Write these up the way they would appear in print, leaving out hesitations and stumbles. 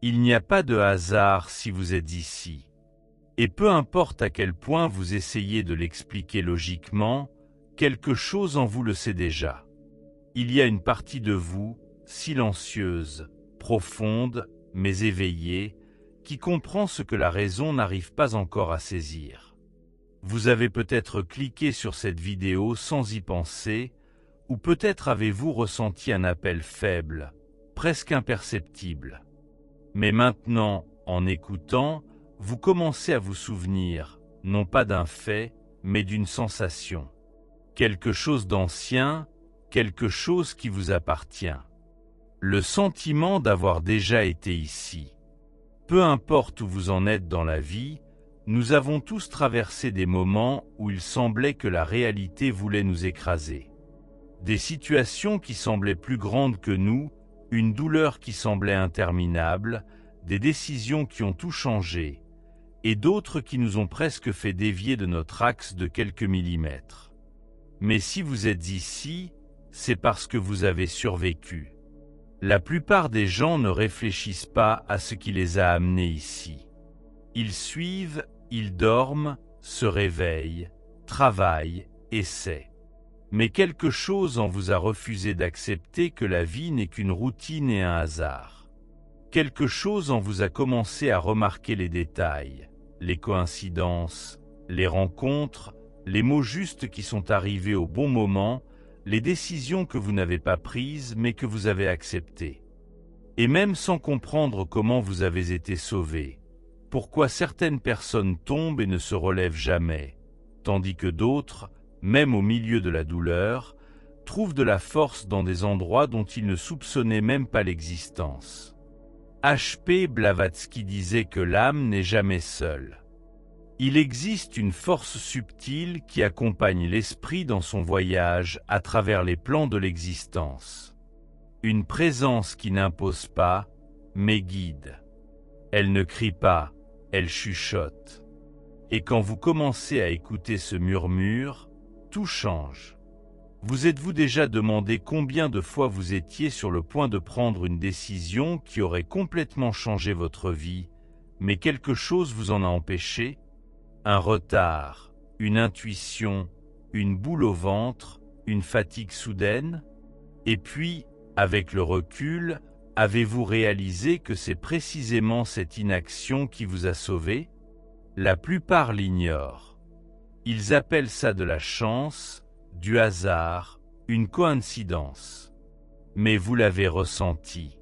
Il n'y a pas de hasard si vous êtes ici. Et peu importe à quel point vous essayez de l'expliquer logiquement, quelque chose en vous le sait déjà. Il y a une partie de vous, silencieuse, profonde, mais éveillée, qui comprend ce que la raison n'arrive pas encore à saisir. Vous avez peut-être cliqué sur cette vidéo sans y penser, ou peut-être avez-vous ressenti un appel faible, presque imperceptible. Mais maintenant, en écoutant, vous commencez à vous souvenir, non pas d'un fait, mais d'une sensation. Quelque chose d'ancien, quelque chose qui vous appartient. Le sentiment d'avoir déjà été ici. Peu importe où vous en êtes dans la vie, nous avons tous traversé des moments où il semblait que la réalité voulait nous écraser. Des situations qui semblaient plus grandes que nous, une douleur qui semblait interminable, des décisions qui ont tout changé, et d'autres qui nous ont presque fait dévier de notre axe de quelques millimètres. Mais si vous êtes ici, c'est parce que vous avez survécu. La plupart des gens ne réfléchissent pas à ce qui les a amenés ici. Ils suivent, ils dorment, se réveillent, travaillent, essaient. Mais quelque chose en vous a refusé d'accepter que la vie n'est qu'une routine et un hasard. Quelque chose en vous a commencé à remarquer les détails, les coïncidences, les rencontres, les mots justes qui sont arrivés au bon moment, les décisions que vous n'avez pas prises mais que vous avez acceptées. Et même sans comprendre comment vous avez été sauvé, pourquoi certaines personnes tombent et ne se relèvent jamais, tandis que d'autres, même au milieu de la douleur, trouvent de la force dans des endroits dont ils ne soupçonnaient même pas l'existence. H.P. Blavatsky disait que l'âme n'est jamais seule. Il existe une force subtile qui accompagne l'esprit dans son voyage à travers les plans de l'existence. Une présence qui n'impose pas, mais guide. Elle ne crie pas, elle chuchote. Et quand vous commencez à écouter ce murmure, tout change. Vous êtes-vous déjà demandé combien de fois vous étiez sur le point de prendre une décision qui aurait complètement changé votre vie, mais quelque chose vous en a empêché? Un retard, une intuition, une boule au ventre, une fatigue soudaine? Et puis, avec le recul, avez-vous réalisé que c'est précisément cette inaction qui vous a sauvé? La plupart l'ignorent. Ils appellent ça de la chance, du hasard, une coïncidence. Mais vous l'avez ressenti.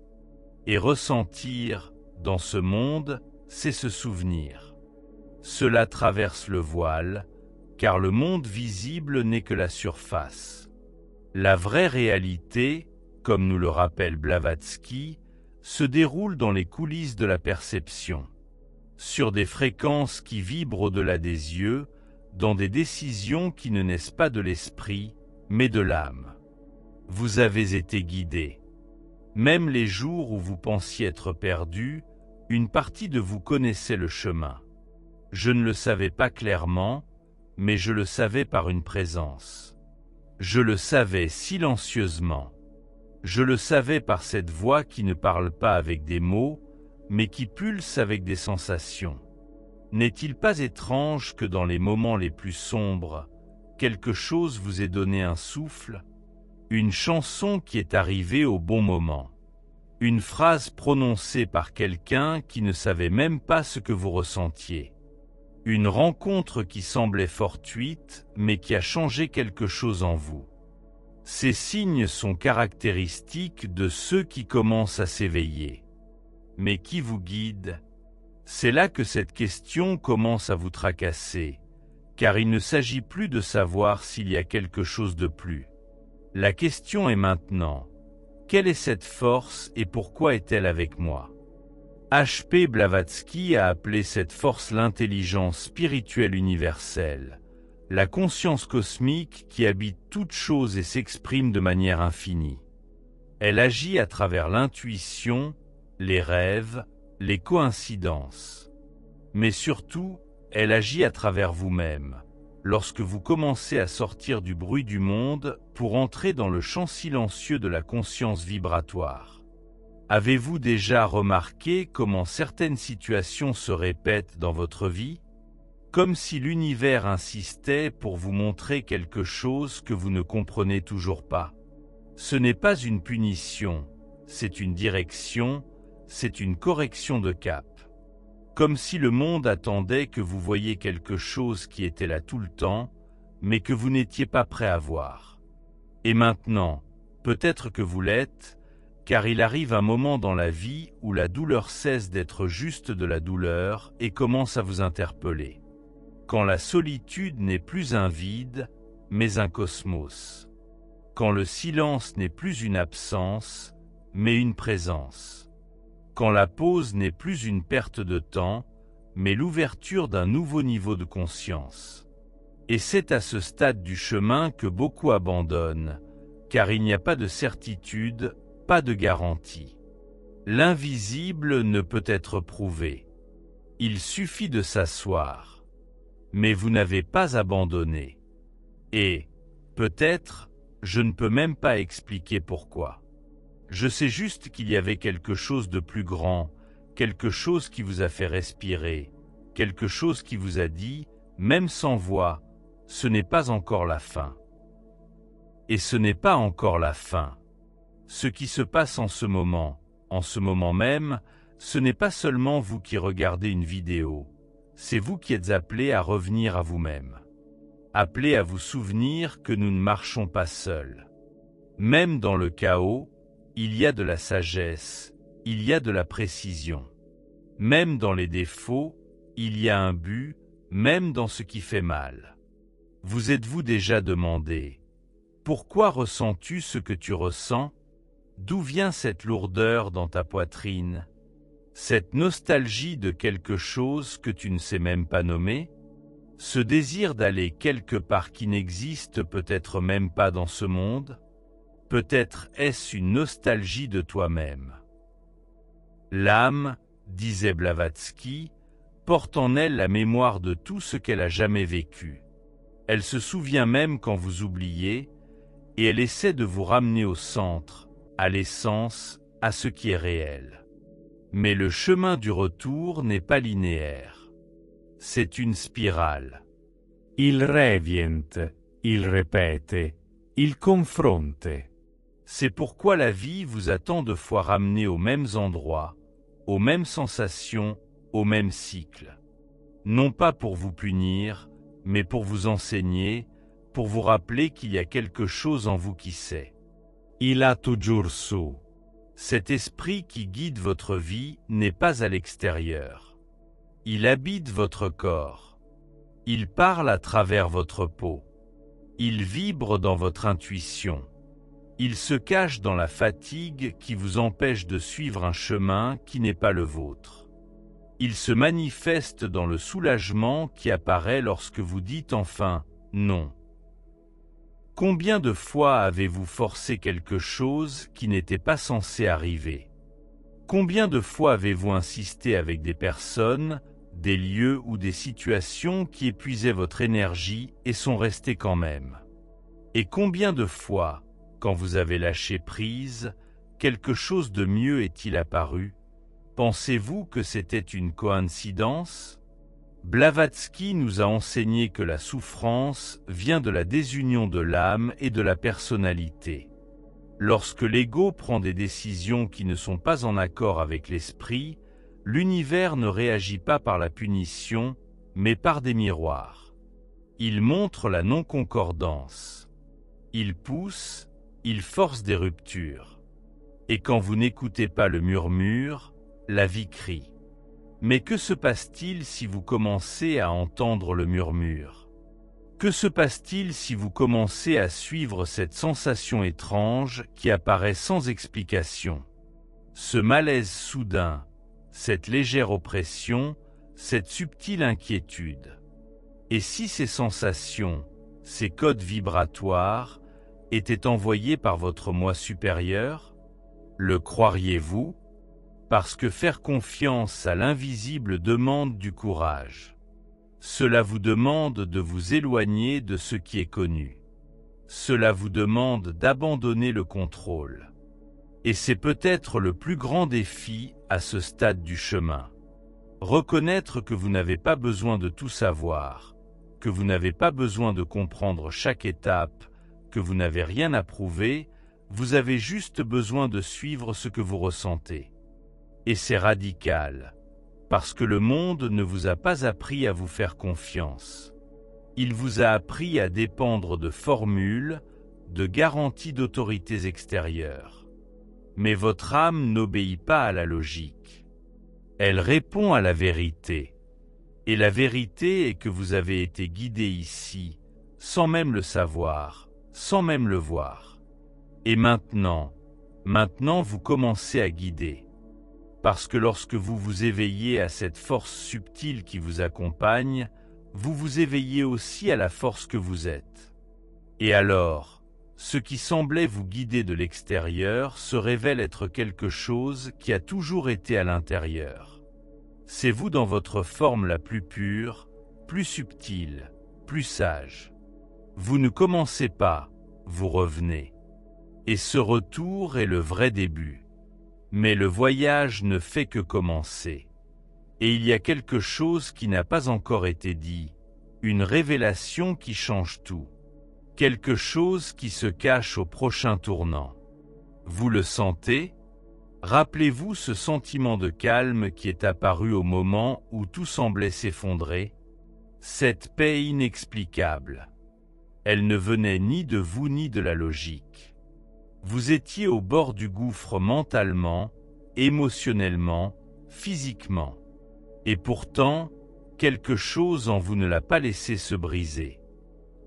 Et ressentir, dans ce monde, c'est se souvenir. Cela traverse le voile, car le monde visible n'est que la surface. La vraie réalité, comme nous le rappelle Blavatsky, se déroule dans les coulisses de la perception, sur des fréquences qui vibrent au-delà des yeux, dans des décisions qui ne naissent pas de l'esprit, mais de l'âme. Vous avez été guidé. Même les jours où vous pensiez être perdu, une partie de vous connaissait le chemin. Je ne le savais pas clairement, mais je le savais par une présence. Je le savais silencieusement. Je le savais par cette voix qui ne parle pas avec des mots, mais qui pulse avec des sensations. N'est-il pas étrange que dans les moments les plus sombres, quelque chose vous ait donné un souffle, une chanson qui est arrivée au bon moment, une phrase prononcée par quelqu'un qui ne savait même pas ce que vous ressentiez, une rencontre qui semblait fortuite mais qui a changé quelque chose en vous. Ces signes sont caractéristiques de ceux qui commencent à s'éveiller. Mais qui vous guide? C'est là que cette question commence à vous tracasser, car il ne s'agit plus de savoir s'il y a quelque chose de plus. La question est maintenant, quelle est cette force et pourquoi est-elle avec moi? H.P. Blavatsky a appelé cette force l'intelligence spirituelle universelle, la conscience cosmique qui habite toute chose et s'exprime de manière infinie. Elle agit à travers l'intuition, les rêves, les coïncidences. Mais surtout, elle agit à travers vous-même, lorsque vous commencez à sortir du bruit du monde pour entrer dans le champ silencieux de la conscience vibratoire. Avez-vous déjà remarqué comment certaines situations se répètent dans votre vie? Comme si l'univers insistait pour vous montrer quelque chose que vous ne comprenez toujours pas. Ce n'est pas une punition, c'est une direction, c'est une correction de cap. Comme si le monde attendait que vous voyiez quelque chose qui était là tout le temps, mais que vous n'étiez pas prêt à voir. Et maintenant, peut-être que vous l'êtes, car il arrive un moment dans la vie où la douleur cesse d'être juste de la douleur et commence à vous interpeller. Quand la solitude n'est plus un vide, mais un cosmos. Quand le silence n'est plus une absence, mais une présence. Quand la pause n'est plus une perte de temps, mais l'ouverture d'un nouveau niveau de conscience. Et c'est à ce stade du chemin que beaucoup abandonnent, car il n'y a pas de certitude, pas de garantie. L'invisible ne peut être prouvé. Il suffit de s'asseoir. Mais vous n'avez pas abandonné. Et, peut-être, je ne peux même pas expliquer pourquoi. Je sais juste qu'il y avait quelque chose de plus grand, quelque chose qui vous a fait respirer, quelque chose qui vous a dit, même sans voix, ce n'est pas encore la fin. Et ce n'est pas encore la fin. Ce qui se passe en ce moment même, ce n'est pas seulement vous qui regardez une vidéo. C'est vous qui êtes appelés à revenir à vous-même. Appelés à vous souvenir que nous ne marchons pas seuls. Même dans le chaos, il y a de la sagesse, il y a de la précision. Même dans les défauts, il y a un but, même dans ce qui fait mal. Vous êtes-vous déjà demandé, pourquoi ressens-tu ce que tu ressens? D'où vient cette lourdeur dans ta poitrine? Cette nostalgie de quelque chose que tu ne sais même pas nommer? Ce désir d'aller quelque part qui n'existe peut-être même pas dans ce monde? Peut-être est-ce une nostalgie de toi-même. L'âme, disait Blavatsky, porte en elle la mémoire de tout ce qu'elle a jamais vécu. Elle se souvient même quand vous oubliez, et elle essaie de vous ramener au centre, à l'essence, à ce qui est réel. Mais le chemin du retour n'est pas linéaire. C'est une spirale. Il revient, il répète, il confronte. C'est pourquoi la vie vous a tant de fois ramené aux mêmes endroits, aux mêmes sensations, au même cycle. Non pas pour vous punir, mais pour vous enseigner, pour vous rappeler qu'il y a quelque chose en vous qui sait. Il a toujours su. Cet esprit qui guide votre vie n'est pas à l'extérieur. Il habite votre corps. Il parle à travers votre peau. Il vibre dans votre intuition. Il se cache dans la fatigue qui vous empêche de suivre un chemin qui n'est pas le vôtre. Il se manifeste dans le soulagement qui apparaît lorsque vous dites enfin « non ». Combien de fois avez-vous forcé quelque chose qui n'était pas censé arriver? Combien de fois avez-vous insisté avec des personnes, des lieux ou des situations qui épuisaient votre énergie et sont restés quand même? Et combien de fois, quand vous avez lâché prise, quelque chose de mieux est-il apparu? Pensez-vous que c'était une coïncidence? Blavatsky nous a enseigné que la souffrance vient de la désunion de l'âme et de la personnalité. Lorsque l'ego prend des décisions qui ne sont pas en accord avec l'esprit, l'univers ne réagit pas par la punition, mais par des miroirs. Il montre la non-concordance. Il pousse, il force des ruptures. Et quand vous n'écoutez pas le murmure, la vie crie. Mais que se passe-t-il si vous commencez à entendre le murmure? Que se passe-t-il si vous commencez à suivre cette sensation étrange qui apparaît sans explication? Ce malaise soudain, cette légère oppression, cette subtile inquiétude. Et si ces sensations, ces codes vibratoires, étaient envoyés par votre moi supérieur? Le croiriez-vous? Parce que faire confiance à l'invisible demande du courage. Cela vous demande de vous éloigner de ce qui est connu. Cela vous demande d'abandonner le contrôle. Et c'est peut-être le plus grand défi à ce stade du chemin. Reconnaître que vous n'avez pas besoin de tout savoir, que vous n'avez pas besoin de comprendre chaque étape, que vous n'avez rien à prouver, vous avez juste besoin de suivre ce que vous ressentez. Et c'est radical, parce que le monde ne vous a pas appris à vous faire confiance. Il vous a appris à dépendre de formules, de garanties d'autorités extérieures. Mais votre âme n'obéit pas à la logique. Elle répond à la vérité. Et la vérité est que vous avez été guidé ici, sans même le savoir, sans même le voir. Et maintenant vous commencez à guider. Parce que lorsque vous vous éveillez à cette force subtile qui vous accompagne, vous vous éveillez aussi à la force que vous êtes. Et alors, ce qui semblait vous guider de l'extérieur se révèle être quelque chose qui a toujours été à l'intérieur. C'est vous dans votre forme la plus pure, plus subtile, plus sage. Vous ne commencez pas, vous revenez. Et ce retour est le vrai début. Mais le voyage ne fait que commencer. Et il y a quelque chose qui n'a pas encore été dit, une révélation qui change tout. Quelque chose qui se cache au prochain tournant. Vous le sentez? Rappelez-vous ce sentiment de calme qui est apparu au moment où tout semblait s'effondrer. Cette paix inexplicable. Elle ne venait ni de vous ni de la logique. Vous étiez au bord du gouffre mentalement, émotionnellement, physiquement. Et pourtant, quelque chose en vous ne l'a pas laissé se briser.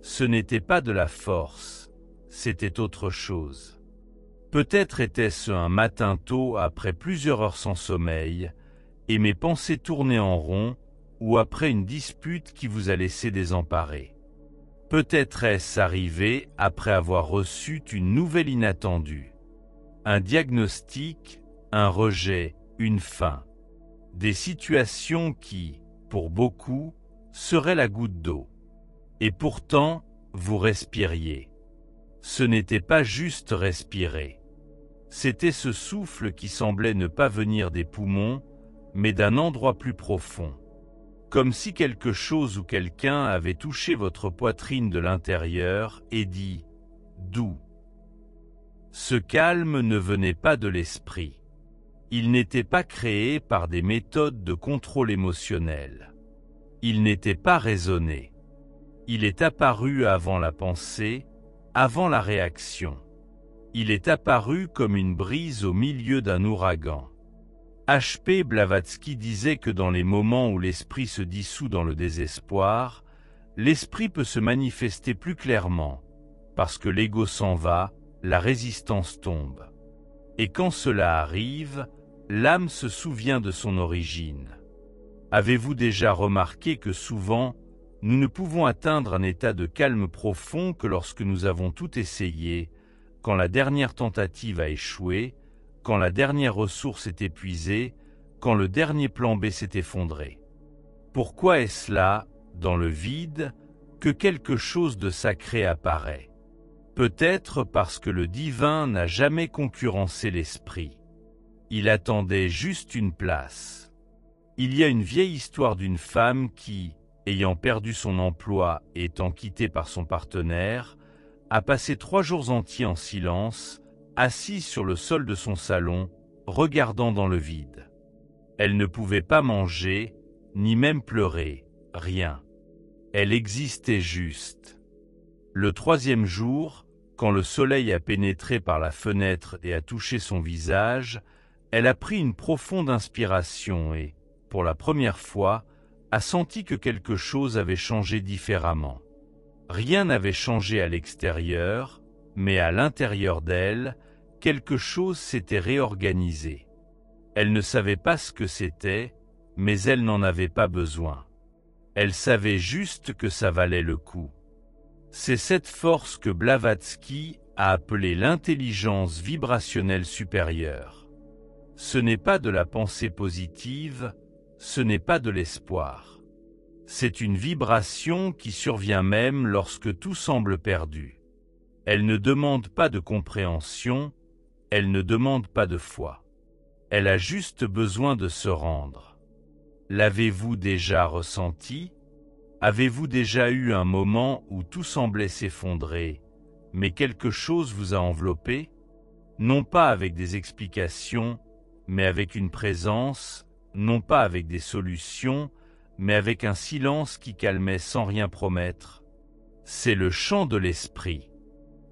Ce n'était pas de la force, c'était autre chose. Peut-être était-ce un matin tôt après plusieurs heures sans sommeil, et mes pensées tournaient en rond, ou après une dispute qui vous a laissé désemparé. Peut-être est-ce arrivé après avoir reçu une nouvelle inattendue. Un diagnostic, un rejet, une fin. Des situations qui, pour beaucoup, seraient la goutte d'eau. Et pourtant, vous respiriez. Ce n'était pas juste respirer. C'était ce souffle qui semblait ne pas venir des poumons, mais d'un endroit plus profond. Comme si quelque chose ou quelqu'un avait touché votre poitrine de l'intérieur et dit « doux ». Ce calme ne venait pas de l'esprit. Il n'était pas créé par des méthodes de contrôle émotionnel. Il n'était pas raisonné. Il est apparu avant la pensée, avant la réaction. Il est apparu comme une brise au milieu d'un ouragan. H.P. Blavatsky disait que dans les moments où l'esprit se dissout dans le désespoir, l'esprit peut se manifester plus clairement, parce que l'ego s'en va, la résistance tombe. Et quand cela arrive, l'âme se souvient de son origine. Avez-vous déjà remarqué que souvent, nous ne pouvons atteindre un état de calme profond que lorsque nous avons tout essayé, quand la dernière tentative a échoué, quand la dernière ressource est épuisée, quand le dernier plan B s'est effondré. Pourquoi est-ce là, dans le vide, que quelque chose de sacré apparaît? Peut-être parce que le divin n'a jamais concurrencé l'esprit. Il attendait juste une place. Il y a une vieille histoire d'une femme qui, ayant perdu son emploi et étant quittée par son partenaire, a passé 3 jours entiers en silence, assise sur le sol de son salon, regardant dans le vide. Elle ne pouvait pas manger, ni même pleurer, rien. Elle existait juste. Le 3e jour, quand le soleil a pénétré par la fenêtre et a touché son visage, elle a pris une profonde inspiration et, pour la première fois, a senti que quelque chose avait changé différemment. Rien n'avait changé à l'extérieur, mais à l'intérieur d'elle, quelque chose s'était réorganisé. Elle ne savait pas ce que c'était, mais elle n'en avait pas besoin. Elle savait juste que ça valait le coup. C'est cette force que Blavatsky a appelée l'intelligence vibrationnelle supérieure. Ce n'est pas de la pensée positive, ce n'est pas de l'espoir. C'est une vibration qui survient même lorsque tout semble perdu. Elle ne demande pas de compréhension, Elle ne demande pas de foi. Elle a juste besoin de se rendre. L'avez-vous déjà ressenti? Avez-vous déjà eu un moment où tout semblait s'effondrer, mais quelque chose vous a enveloppé? Non pas avec des explications, mais avec une présence, non pas avec des solutions, mais avec un silence qui calmait sans rien promettre. C'est le chant de l'esprit.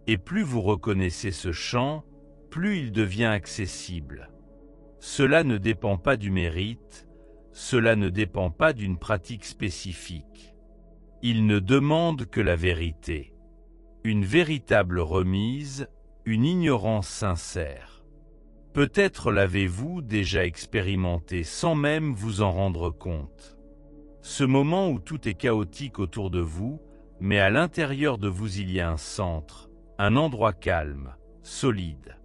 Et plus vous reconnaissez ce chant, plus il devient accessible. Cela ne dépend pas du mérite, cela ne dépend pas d'une pratique spécifique. Il ne demande que la vérité. Une véritable remise, une ignorance sincère. Peut-être l'avez-vous déjà expérimenté sans même vous en rendre compte. Ce moment où tout est chaotique autour de vous, mais à l'intérieur de vous il y a un centre, un endroit calme, solide,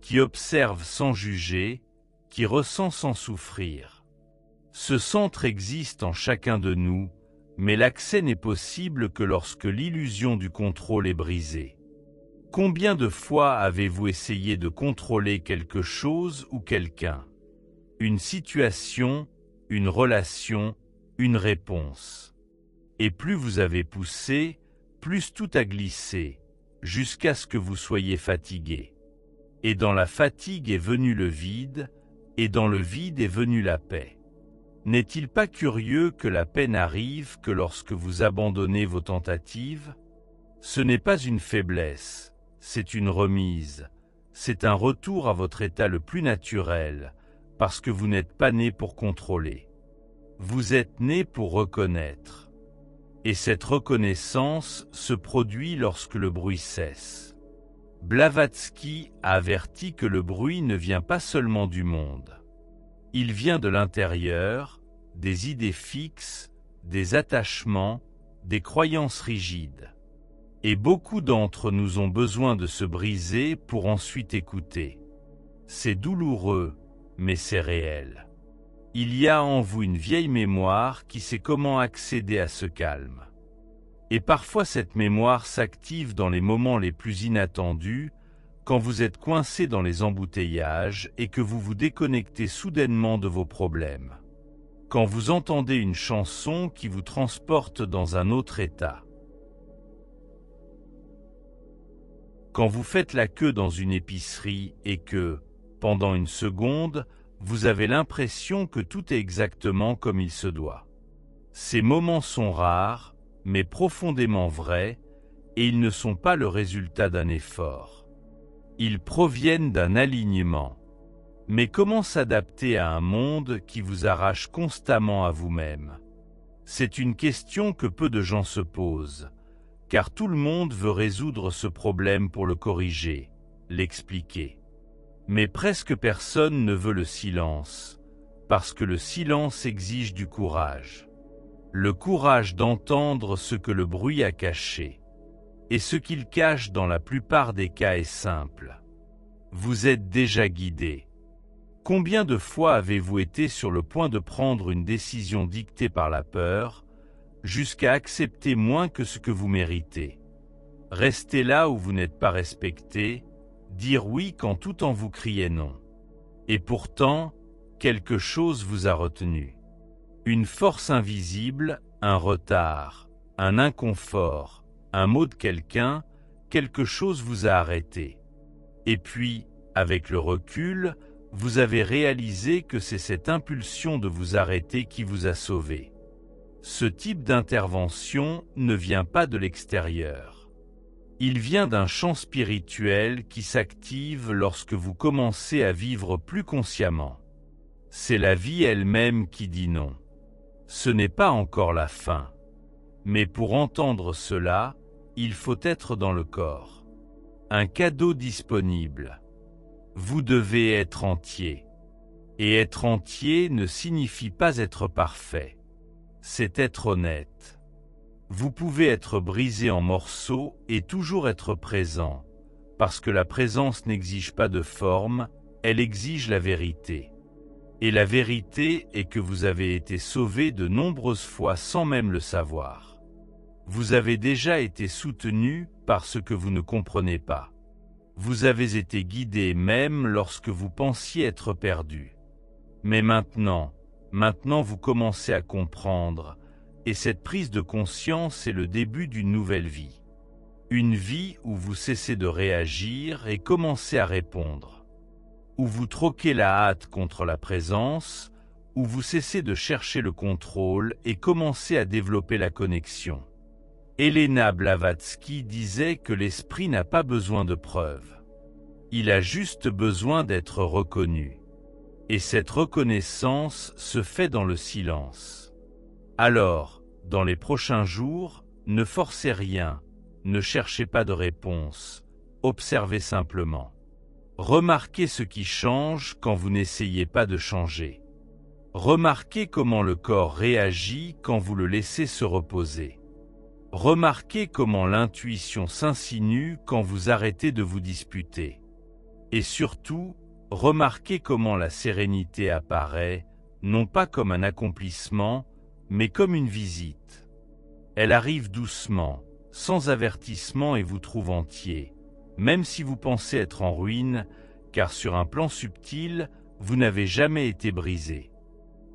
qui observe sans juger, qui ressent sans souffrir. Ce centre existe en chacun de nous, mais l'accès n'est possible que lorsque l'illusion du contrôle est brisée. Combien de fois avez-vous essayé de contrôler quelque chose ou quelqu'un? Une situation, une relation, une réponse. Et plus vous avez poussé, plus tout a glissé, jusqu'à ce que vous soyez fatigué. Et dans la fatigue est venu le vide, et dans le vide est venue la paix. N'est-il pas curieux que la paix n'arrive que lorsque vous abandonnez vos tentatives? Ce n'est pas une faiblesse, c'est une remise, c'est un retour à votre état le plus naturel, parce que vous n'êtes pas né pour contrôler. Vous êtes né pour reconnaître. Et cette reconnaissance se produit lorsque le bruit cesse. Blavatsky a averti que le bruit ne vient pas seulement du monde. Il vient de l'intérieur, des idées fixes, des attachements, des croyances rigides. Et beaucoup d'entre nous ont besoin de se briser pour ensuite écouter. C'est douloureux, mais c'est réel. Il y a en vous une vieille mémoire qui sait comment accéder à ce calme. Et parfois cette mémoire s'active dans les moments les plus inattendus, quand vous êtes coincé dans les embouteillages et que vous vous déconnectez soudainement de vos problèmes. Quand vous entendez une chanson qui vous transporte dans un autre état. Quand vous faites la queue dans une épicerie et que, pendant une seconde, vous avez l'impression que tout est exactement comme il se doit. Ces moments sont rares, mais profondément vrais, et ils ne sont pas le résultat d'un effort. Ils proviennent d'un alignement. Mais comment s'adapter à un monde qui vous arrache constamment à vous-même? C'est une question que peu de gens se posent, car tout le monde veut résoudre ce problème pour le corriger, l'expliquer. Mais presque personne ne veut le silence, parce que le silence exige du courage. Le courage d'entendre ce que le bruit a caché. Et ce qu'il cache dans la plupart des cas est simple. Vous êtes déjà guidé. Combien de fois avez-vous été sur le point de prendre une décision dictée par la peur, jusqu'à accepter moins que ce que vous méritez? Rester là où vous n'êtes pas respecté, dire oui quand tout en vous criait non. Et pourtant, quelque chose vous a retenu. Une force invisible, un retard, un inconfort, un mot de quelqu'un, quelque chose vous a arrêté. Et puis, avec le recul, vous avez réalisé que c'est cette impulsion de vous arrêter qui vous a sauvé. Ce type d'intervention ne vient pas de l'extérieur. Il vient d'un champ spirituel qui s'active lorsque vous commencez à vivre plus consciemment. C'est la vie elle-même qui dit non. Ce n'est pas encore la fin. Mais pour entendre cela, il faut être dans le corps. Un cadeau disponible. Vous devez être entier. Et être entier ne signifie pas être parfait. C'est être honnête. Vous pouvez être brisé en morceaux et toujours être présent, parce que la présence n'exige pas de forme, elle exige la vérité. Et la vérité est que vous avez été sauvé de nombreuses fois sans même le savoir. Vous avez déjà été soutenu par ce que vous ne comprenez pas. Vous avez été guidé même lorsque vous pensiez être perdu. Mais maintenant vous commencez à comprendre, et cette prise de conscience est le début d'une nouvelle vie. Une vie où vous cessez de réagir et commencez à répondre. Où vous troquez la hâte contre la présence, où vous cessez de chercher le contrôle et commencez à développer la connexion. Elena Blavatsky disait que l'esprit n'a pas besoin de preuves. Il a juste besoin d'être reconnu. Et cette reconnaissance se fait dans le silence. Alors, dans les prochains jours, ne forcez rien, ne cherchez pas de réponse, observez simplement. Remarquez ce qui change quand vous n'essayez pas de changer. Remarquez comment le corps réagit quand vous le laissez se reposer. Remarquez comment l'intuition s'insinue quand vous arrêtez de vous disputer. Et surtout, remarquez comment la sérénité apparaît, non pas comme un accomplissement, mais comme une visite. Elle arrive doucement, sans avertissement et vous trouve entier, même si vous pensez être en ruine, car sur un plan subtil, vous n'avez jamais été brisé.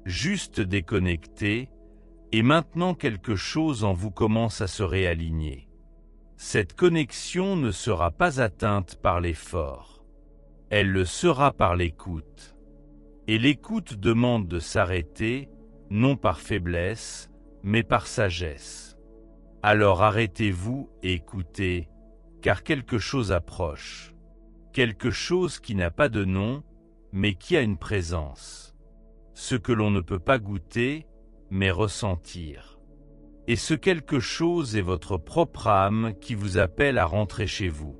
Juste déconnecté, et maintenant quelque chose en vous commence à se réaligner. Cette connexion ne sera pas atteinte par l'effort. Elle le sera par l'écoute. Et l'écoute demande de s'arrêter, non par faiblesse, mais par sagesse. Alors arrêtez-vous et écoutez, car quelque chose approche. Quelque chose qui n'a pas de nom, mais qui a une présence. Ce que l'on ne peut pas goûter, mais ressentir. Et ce quelque chose est votre propre âme qui vous appelle à rentrer chez vous.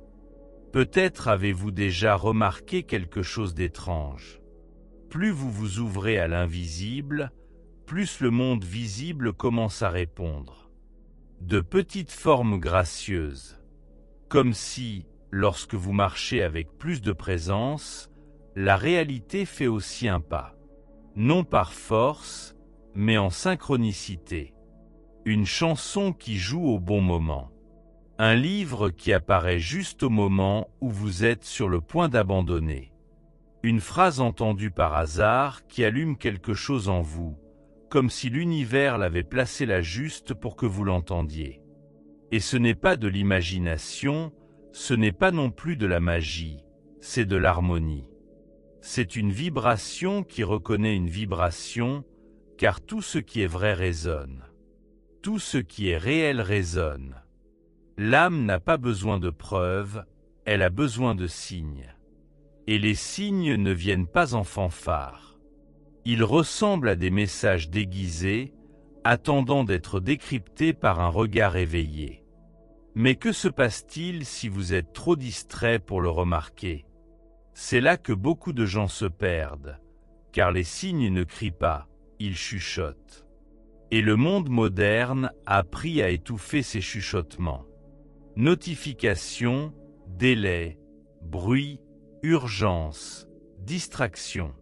Peut-être avez-vous déjà remarqué quelque chose d'étrange. Plus vous vous ouvrez à l'invisible, plus le monde visible commence à répondre. De petites formes gracieuses. Comme si, lorsque vous marchez avec plus de présence, la réalité fait aussi un pas. Non par force, mais en synchronicité. Une chanson qui joue au bon moment. Un livre qui apparaît juste au moment où vous êtes sur le point d'abandonner. Une phrase entendue par hasard qui allume quelque chose en vous, comme si l'univers l'avait placée là juste pour que vous l'entendiez. Et ce n'est pas de l'imagination, ce n'est pas non plus de la magie, c'est de l'harmonie. C'est une vibration qui reconnaît une vibration, car tout ce qui est vrai résonne. Tout ce qui est réel résonne. L'âme n'a pas besoin de preuves, elle a besoin de signes. Et les signes ne viennent pas en fanfare. Ils ressemblent à des messages déguisés, attendant d'être décryptés par un regard éveillé. Mais que se passe-t-il si vous êtes trop distrait pour le remarquer? C'est là que beaucoup de gens se perdent, car les signes ne crient pas, ils chuchotent. Et le monde moderne a appris à étouffer ces chuchotements. Notifications, délais, bruit, urgence, distraction.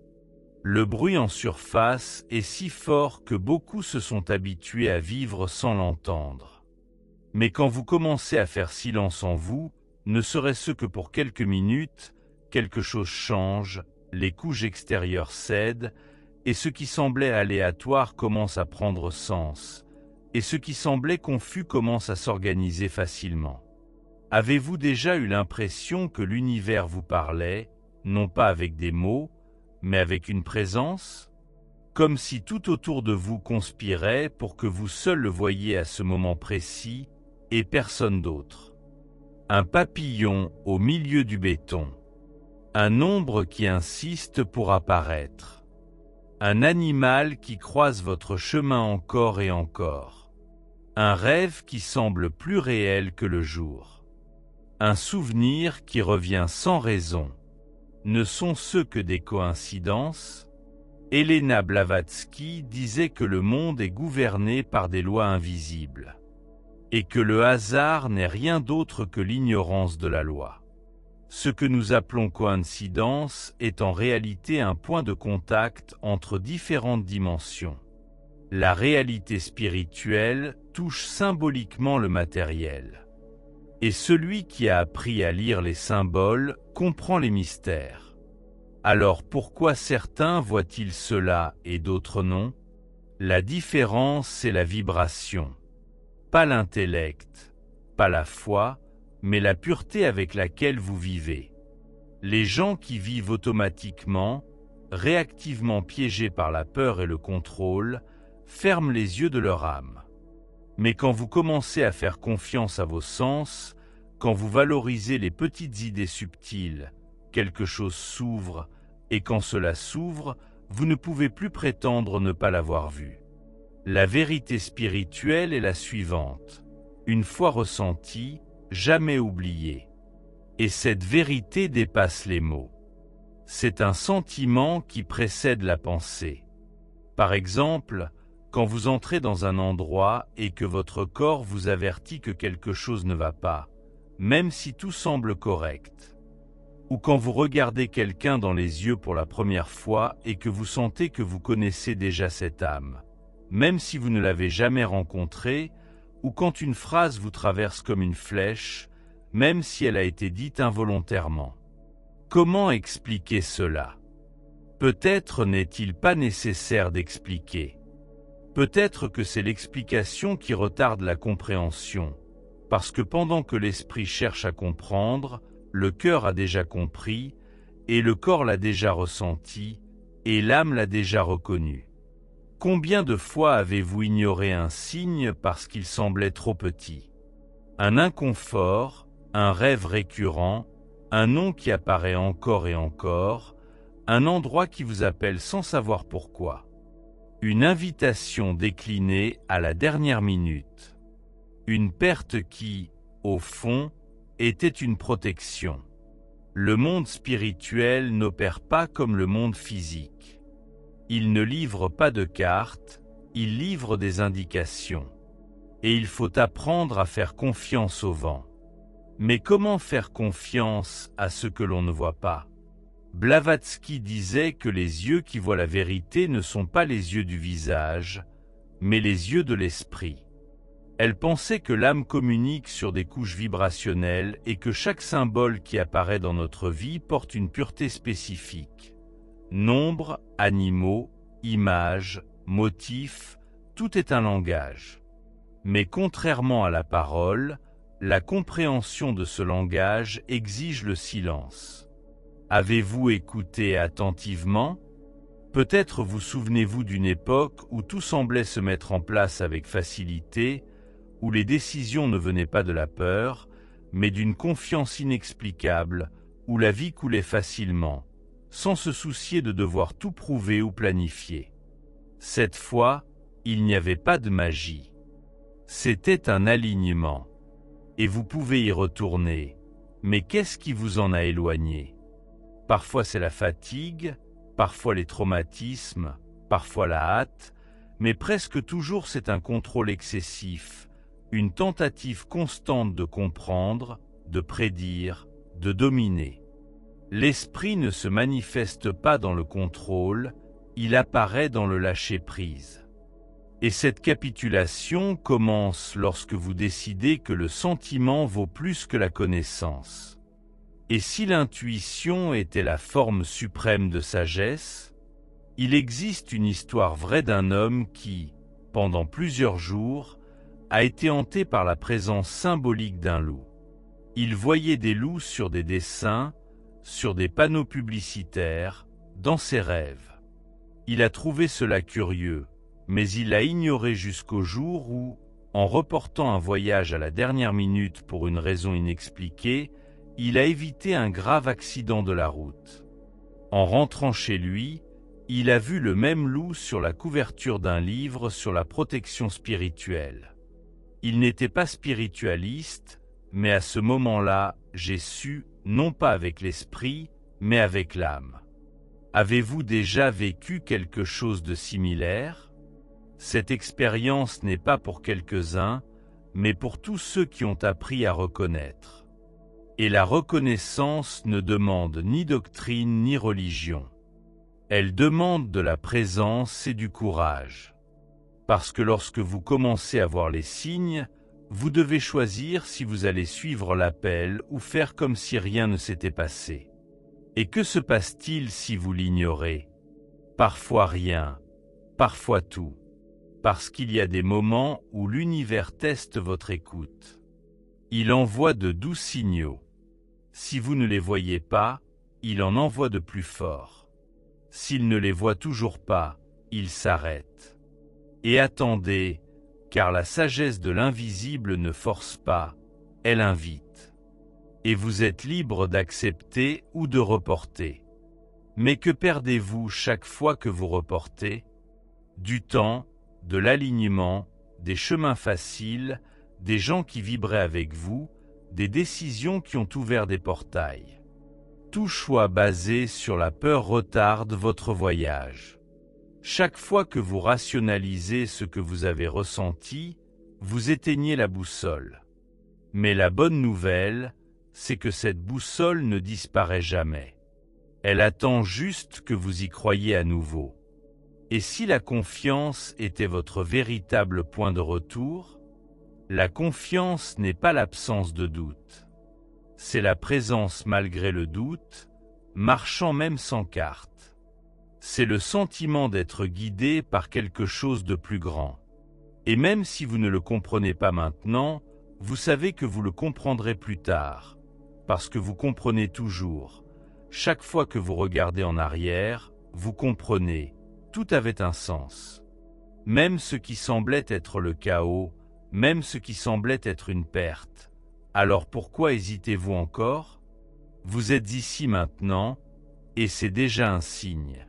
Le bruit en surface est si fort que beaucoup se sont habitués à vivre sans l'entendre. Mais quand vous commencez à faire silence en vous, ne serait-ce que pour quelques minutes, quelque chose change, les couches extérieures cèdent, et ce qui semblait aléatoire commence à prendre sens, et ce qui semblait confus commence à s'organiser facilement. Avez-vous déjà eu l'impression que l'univers vous parlait, non pas avec des mots, mais avec une présence? Comme si tout autour de vous conspirait pour que vous seul le voyiez à ce moment précis, et personne d'autre. Un papillon au milieu du béton. Un ombre qui insiste pour apparaître. Un animal qui croise votre chemin encore et encore. Un rêve qui semble plus réel que le jour. Un souvenir qui revient sans raison. Ne sont-ce que des coïncidences? Elena Blavatsky disait que le monde est gouverné par des lois invisibles, et que le hasard n'est rien d'autre que l'ignorance de la loi. Ce que nous appelons coïncidence est en réalité un point de contact entre différentes dimensions. La réalité spirituelle touche symboliquement le matériel. Et celui qui a appris à lire les symboles comprend les mystères. Alors pourquoi certains voient-ils cela et d'autres non? La différence, c'est la vibration. Pas l'intellect, pas la foi, mais la pureté avec laquelle vous vivez. Les gens qui vivent automatiquement, réactivement piégés par la peur et le contrôle, ferment les yeux de leur âme. Mais quand vous commencez à faire confiance à vos sens, quand vous valorisez les petites idées subtiles, quelque chose s'ouvre, et quand cela s'ouvre, vous ne pouvez plus prétendre ne pas l'avoir vu. La vérité spirituelle est la suivante. Une fois ressentie, jamais oubliée. Et cette vérité dépasse les mots. C'est un sentiment qui précède la pensée. Par exemple, quand vous entrez dans un endroit et que votre corps vous avertit que quelque chose ne va pas, même si tout semble correct. Ou quand vous regardez quelqu'un dans les yeux pour la première fois et que vous sentez que vous connaissez déjà cette âme, même si vous ne l'avez jamais rencontrée, ou quand une phrase vous traverse comme une flèche, même si elle a été dite involontairement. Comment expliquer cela? Peut-être n'est-il pas nécessaire d'expliquer. Peut-être que c'est l'explication qui retarde la compréhension, parce que pendant que l'esprit cherche à comprendre, le cœur a déjà compris, et le corps l'a déjà ressenti, et l'âme l'a déjà reconnu. Combien de fois avez-vous ignoré un signe parce qu'il semblait trop petit? Un inconfort, un rêve récurrent, un nom qui apparaît encore et encore, un endroit qui vous appelle sans savoir pourquoi. Une invitation déclinée à la dernière minute. Une perte qui, au fond, était une protection. Le monde spirituel n'opère pas comme le monde physique. Il ne livre pas de cartes, il livre des indications. Et il faut apprendre à faire confiance au vent. Mais comment faire confiance à ce que l'on ne voit pas? Blavatsky disait que les yeux qui voient la vérité ne sont pas les yeux du visage, mais les yeux de l'esprit. Elle pensait que l'âme communique sur des couches vibrationnelles et que chaque symbole qui apparaît dans notre vie porte une pureté spécifique. Nombres, animaux, images, motifs, tout est un langage. Mais contrairement à la parole, la compréhension de ce langage exige le silence. Avez-vous écouté attentivement? Peut-être vous souvenez-vous d'une époque où tout semblait se mettre en place avec facilité, où les décisions ne venaient pas de la peur, mais d'une confiance inexplicable, où la vie coulait facilement, sans se soucier de devoir tout prouver ou planifier. Cette fois, il n'y avait pas de magie. C'était un alignement. Et vous pouvez y retourner. Mais qu'est-ce qui vous en a éloigné? Parfois c'est la fatigue, parfois les traumatismes, parfois la hâte, mais presque toujours c'est un contrôle excessif, une tentative constante de comprendre, de prédire, de dominer. L'esprit ne se manifeste pas dans le contrôle, il apparaît dans le lâcher-prise. Et cette capitulation commence lorsque vous décidez que le sentiment vaut plus que la connaissance. Et si l'intuition était la forme suprême de sagesse, il existe une histoire vraie d'un homme qui, pendant plusieurs jours, a été hanté par la présence symbolique d'un loup. Il voyait des loups sur des dessins, sur des panneaux publicitaires, dans ses rêves. Il a trouvé cela curieux, mais il l'a ignoré jusqu'au jour où, en reportant un voyage à la dernière minute pour une raison inexpliquée, il a évité un grave accident de la route. En rentrant chez lui, il a vu le même loup sur la couverture d'un livre sur la protection spirituelle. Il n'était pas spiritualiste, mais à ce moment-là, j'ai su, non pas avec l'esprit, mais avec l'âme. Avez-vous déjà vécu quelque chose de similaire? Cette expérience n'est pas pour quelques-uns, mais pour tous ceux qui ont appris à reconnaître. Et la reconnaissance ne demande ni doctrine ni religion. Elle demande de la présence et du courage. Parce que lorsque vous commencez à voir les signes, Vous devez choisir si vous allez suivre l'appel ou faire comme si rien ne s'était passé. Et que se passe-t-il si vous l'ignorez? Parfois rien, parfois tout. Parce qu'il y a des moments où l'univers teste votre écoute. Il envoie de doux signaux. Si vous ne les voyez pas, il en envoie de plus forts. S'il ne les voit toujours pas, il s'arrête. Et attendez, car la sagesse de l'invisible ne force pas, elle invite. Et vous êtes libre d'accepter ou de reporter. Mais que perdez-vous chaque fois que vous reportez? Du temps, de l'alignement, des chemins faciles, des gens qui vibraient avec vous, des décisions qui ont ouvert des portails. Tout choix basé sur la peur retarde votre voyage. Chaque fois que vous rationalisez ce que vous avez ressenti, vous éteignez la boussole. Mais la bonne nouvelle, c'est que cette boussole ne disparaît jamais. Elle attend juste que vous y croyiez à nouveau. Et si la confiance était votre véritable point de retour? La confiance n'est pas l'absence de doute. C'est la présence malgré le doute, marchant même sans carte. C'est le sentiment d'être guidé par quelque chose de plus grand. Et même si vous ne le comprenez pas maintenant, vous savez que vous le comprendrez plus tard, parce que vous comprenez toujours. Chaque fois que vous regardez en arrière, vous comprenez, tout avait un sens. Même ce qui semblait être le chaos, même ce qui semblait être une perte. Alors pourquoi hésitez-vous encore? Vous êtes ici maintenant, et c'est déjà un signe.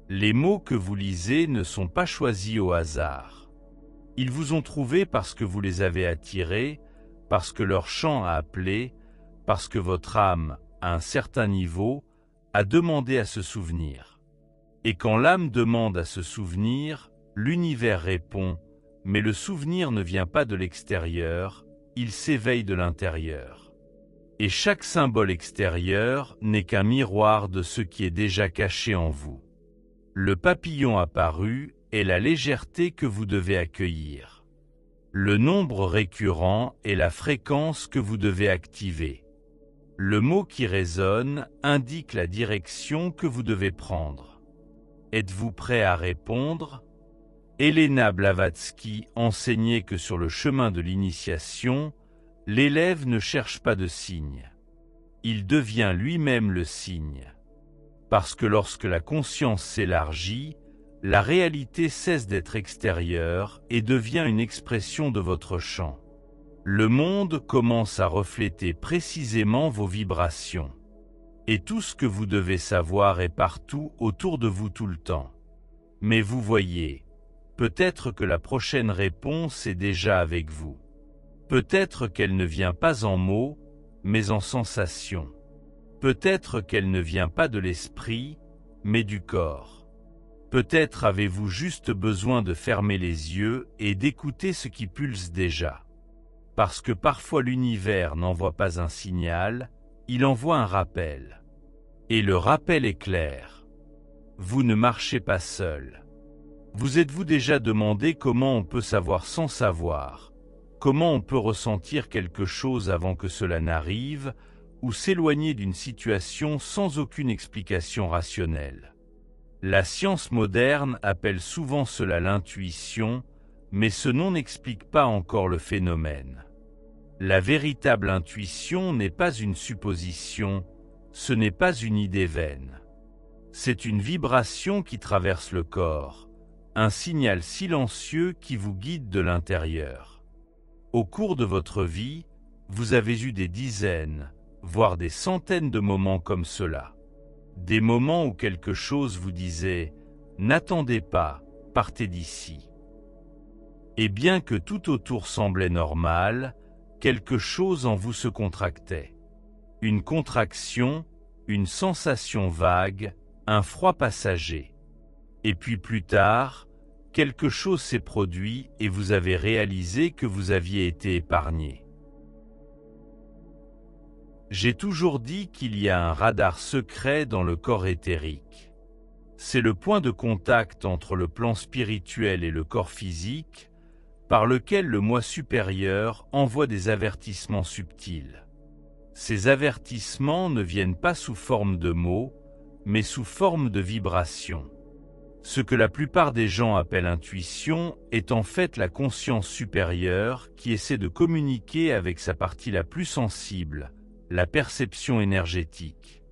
Les mots que vous lisez ne sont pas choisis au hasard. Ils vous ont trouvé parce que vous les avez attirés, parce que leur chant a appelé, parce que votre âme, à un certain niveau, a demandé à se souvenir. Et quand l'âme demande à se souvenir, l'univers répond, mais le souvenir ne vient pas de l'extérieur, il s'éveille de l'intérieur. Et chaque symbole extérieur n'est qu'un miroir de ce qui est déjà caché en vous. Le papillon apparu est la légèreté que vous devez accueillir. Le nombre récurrent est la fréquence que vous devez activer. Le mot qui résonne indique la direction que vous devez prendre. Êtes-vous prêt à répondre? Elena Blavatsky enseignait que sur le chemin de l'initiation, l'élève ne cherche pas de signe. Il devient lui-même le signe. Parce que lorsque la conscience s'élargit, la réalité cesse d'être extérieure et devient une expression de votre champ. Le monde commence à refléter précisément vos vibrations. Et tout ce que vous devez savoir est partout autour de vous tout le temps. Mais vous voyez, peut-être que la prochaine réponse est déjà avec vous. Peut-être qu'elle ne vient pas en mots, mais en sensations. Peut-être qu'elle ne vient pas de l'esprit, mais du corps. Peut-être avez-vous juste besoin de fermer les yeux et d'écouter ce qui pulse déjà. Parce que parfois l'univers n'envoie pas un signal, il envoie un rappel. Et le rappel est clair. Vous ne marchez pas seul. Vous êtes-vous déjà demandé comment on peut savoir sans savoir? Comment on peut ressentir quelque chose avant que cela n'arrive, ou s'éloigner d'une situation sans aucune explication rationnelle? La science moderne appelle souvent cela l'intuition, mais ce nom n'explique pas encore le phénomène. La véritable intuition n'est pas une supposition, ce n'est pas une idée vaine. C'est une vibration qui traverse le corps, un signal silencieux qui vous guide de l'intérieur. Au cours de votre vie, vous avez eu des dizaines, voire des centaines de moments comme cela. Des moments où quelque chose vous disait « N'attendez pas, partez d'ici ». Et bien que tout autour semblait normal, quelque chose en vous se contractait. Une contraction, une sensation vague, un froid passager. Et puis plus tard, quelque chose s'est produit et vous avez réalisé que vous aviez été épargné. J'ai toujours dit qu'il y a un radar secret dans le corps éthérique. C'est le point de contact entre le plan spirituel et le corps physique, par lequel le moi supérieur envoie des avertissements subtils. Ces avertissements ne viennent pas sous forme de mots, mais sous forme de vibrations. Ce que la plupart des gens appellent intuition est en fait la conscience supérieure qui essaie de communiquer avec sa partie la plus sensible, la perception énergétique.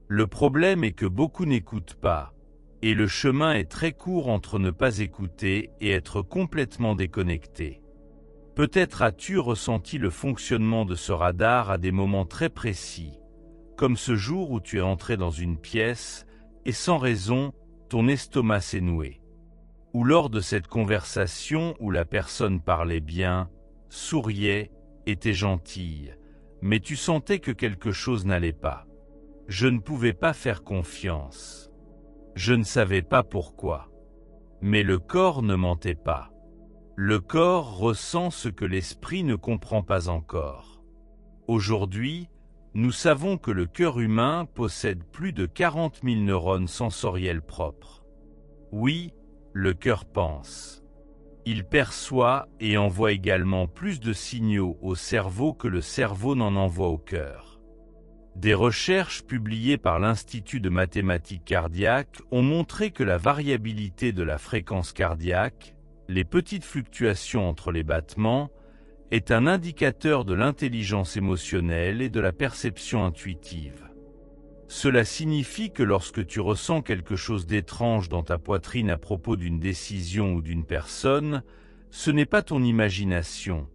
Le problème est que beaucoup n'écoutent pas, et le chemin est très court entre ne pas écouter et être complètement déconnecté. Peut-être as-tu ressenti le fonctionnement de ce radar à des moments très précis, comme ce jour où tu es entré dans une pièce et sans raison, ton estomac s'est noué. Ou lors de cette conversation où la personne parlait bien, souriait, était gentille, mais tu sentais que quelque chose n'allait pas. Je ne pouvais pas faire confiance. Je ne savais pas pourquoi. Mais le corps ne mentait pas. Le corps ressent ce que l'esprit ne comprend pas encore. Aujourd'hui, nous savons que le cœur humain possède plus de 40 000 neurones sensoriels propres. Oui, le cœur pense. Il perçoit et envoie également plus de signaux au cerveau que le cerveau n'en envoie au cœur. Des recherches publiées par l'Institut de mathématiques cardiaques ont montré que la variabilité de la fréquence cardiaque, les petites fluctuations entre les battements, est un indicateur de l'intelligence émotionnelle et de la perception intuitive. Cela signifie que lorsque tu ressens quelque chose d'étrange dans ta poitrine à propos d'une décision ou d'une personne, ce n'est pas ton imagination,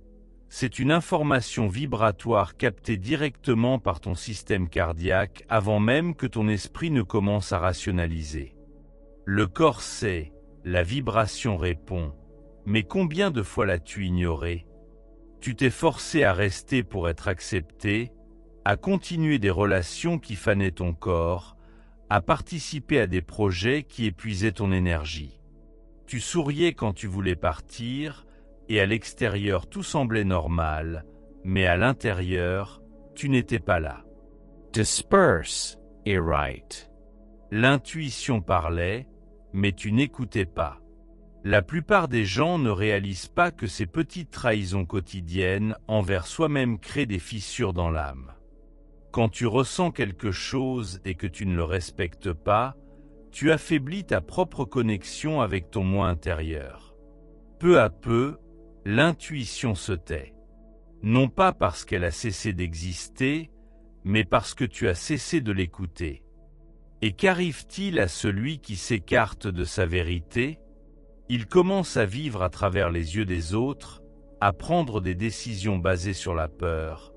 c'est une information vibratoire captée directement par ton système cardiaque avant même que ton esprit ne commence à rationaliser. Le corps sait, la vibration répond, mais combien de fois l'as-tu ignoré ? Tu t'es forcé à rester pour être accepté, à continuer des relations qui fanaient ton corps, à participer à des projets qui épuisaient ton énergie. Tu souriais quand tu voulais partir, et à l'extérieur tout semblait normal, mais à l'intérieur, tu n'étais pas là. Disperse est right. L'intuition parlait, mais tu n'écoutais pas. La plupart des gens ne réalisent pas que ces petites trahisons quotidiennes envers soi-même créent des fissures dans l'âme. Quand tu ressens quelque chose et que tu ne le respectes pas, tu affaiblis ta propre connexion avec ton moi intérieur. Peu à peu, l'intuition se tait. Non pas parce qu'elle a cessé d'exister, mais parce que tu as cessé de l'écouter. Et qu'arrive-t-il à celui qui s'écarte de sa vérité ? Il commence à vivre à travers les yeux des autres, à prendre des décisions basées sur la peur,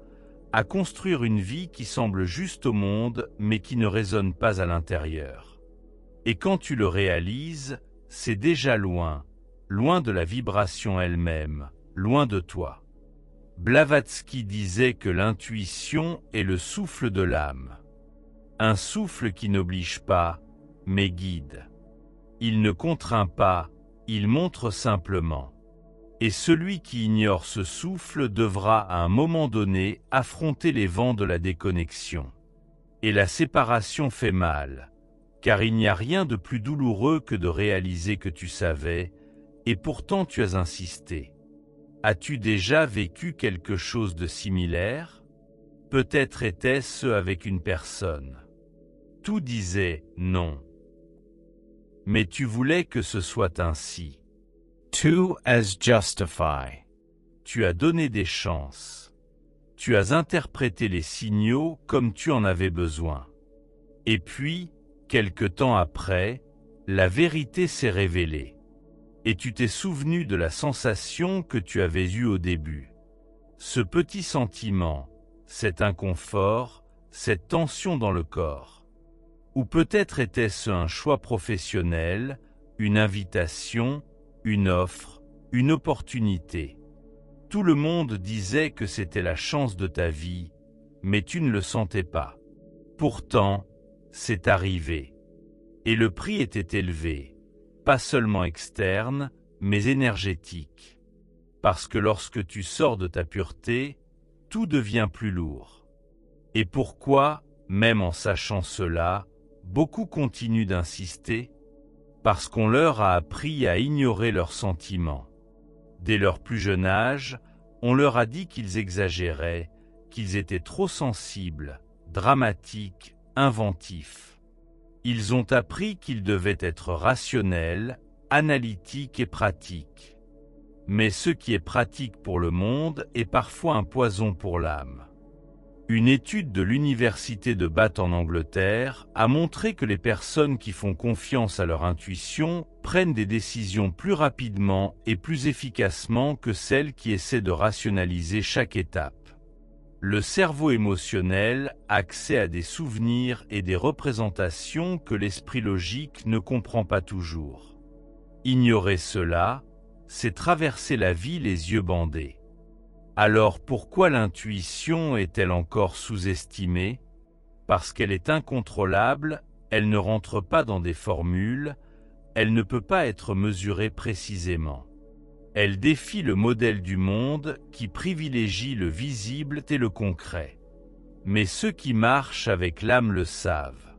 à construire une vie qui semble juste au monde mais qui ne résonne pas à l'intérieur. Et quand tu le réalises, c'est déjà loin, loin de la vibration elle-même, loin de toi. Blavatsky disait que l'intuition est le souffle de l'âme. Un souffle qui n'oblige pas, mais guide. Il ne contraint pas, il montre simplement. Et celui qui ignore ce souffle devra à un moment donné affronter les vents de la déconnexion. Et la séparation fait mal, car il n'y a rien de plus douloureux que de réaliser que tu savais, et pourtant tu as insisté. As-tu déjà vécu quelque chose de similaire ? Peut-être était-ce avec une personne. Tout disait non. Mais tu voulais que ce soit ainsi. To as justify. Tu as donné des chances. Tu as interprété les signaux comme tu en avais besoin. Et puis, quelque temps après, la vérité s'est révélée. Et tu t'es souvenu de la sensation que tu avais eue au début. Ce petit sentiment, cet inconfort, cette tension dans le corps. Ou peut-être était-ce un choix professionnel, une invitation, une offre, une opportunité. Tout le monde disait que c'était la chance de ta vie, mais tu ne le sentais pas. Pourtant, c'est arrivé. Et le prix était élevé, pas seulement externe, mais énergétique. Parce que lorsque tu sors de ta pureté, tout devient plus lourd. Et pourquoi, même en sachant cela, beaucoup continuent d'insister ? Parce qu'on leur a appris à ignorer leurs sentiments. Dès leur plus jeune âge, on leur a dit qu'ils exagéraient, qu'ils étaient trop sensibles, dramatiques, inventifs. Ils ont appris qu'ils devaient être rationnels, analytiques et pratiques. Mais ce qui est pratique pour le monde est parfois un poison pour l'âme. Une étude de l'université de Bath en Angleterre a montré que les personnes qui font confiance à leur intuition prennent des décisions plus rapidement et plus efficacement que celles qui essaient de rationaliser chaque étape. Le cerveau émotionnel a accès à des souvenirs et des représentations que l'esprit logique ne comprend pas toujours. Ignorer cela, c'est traverser la vie les yeux bandés. Alors pourquoi l'intuition est-elle encore sous-estimée? Parce qu'elle est incontrôlable, elle ne rentre pas dans des formules, elle ne peut pas être mesurée précisément. Elle défie le modèle du monde qui privilégie le visible et le concret. Mais ceux qui marchent avec l'âme le savent.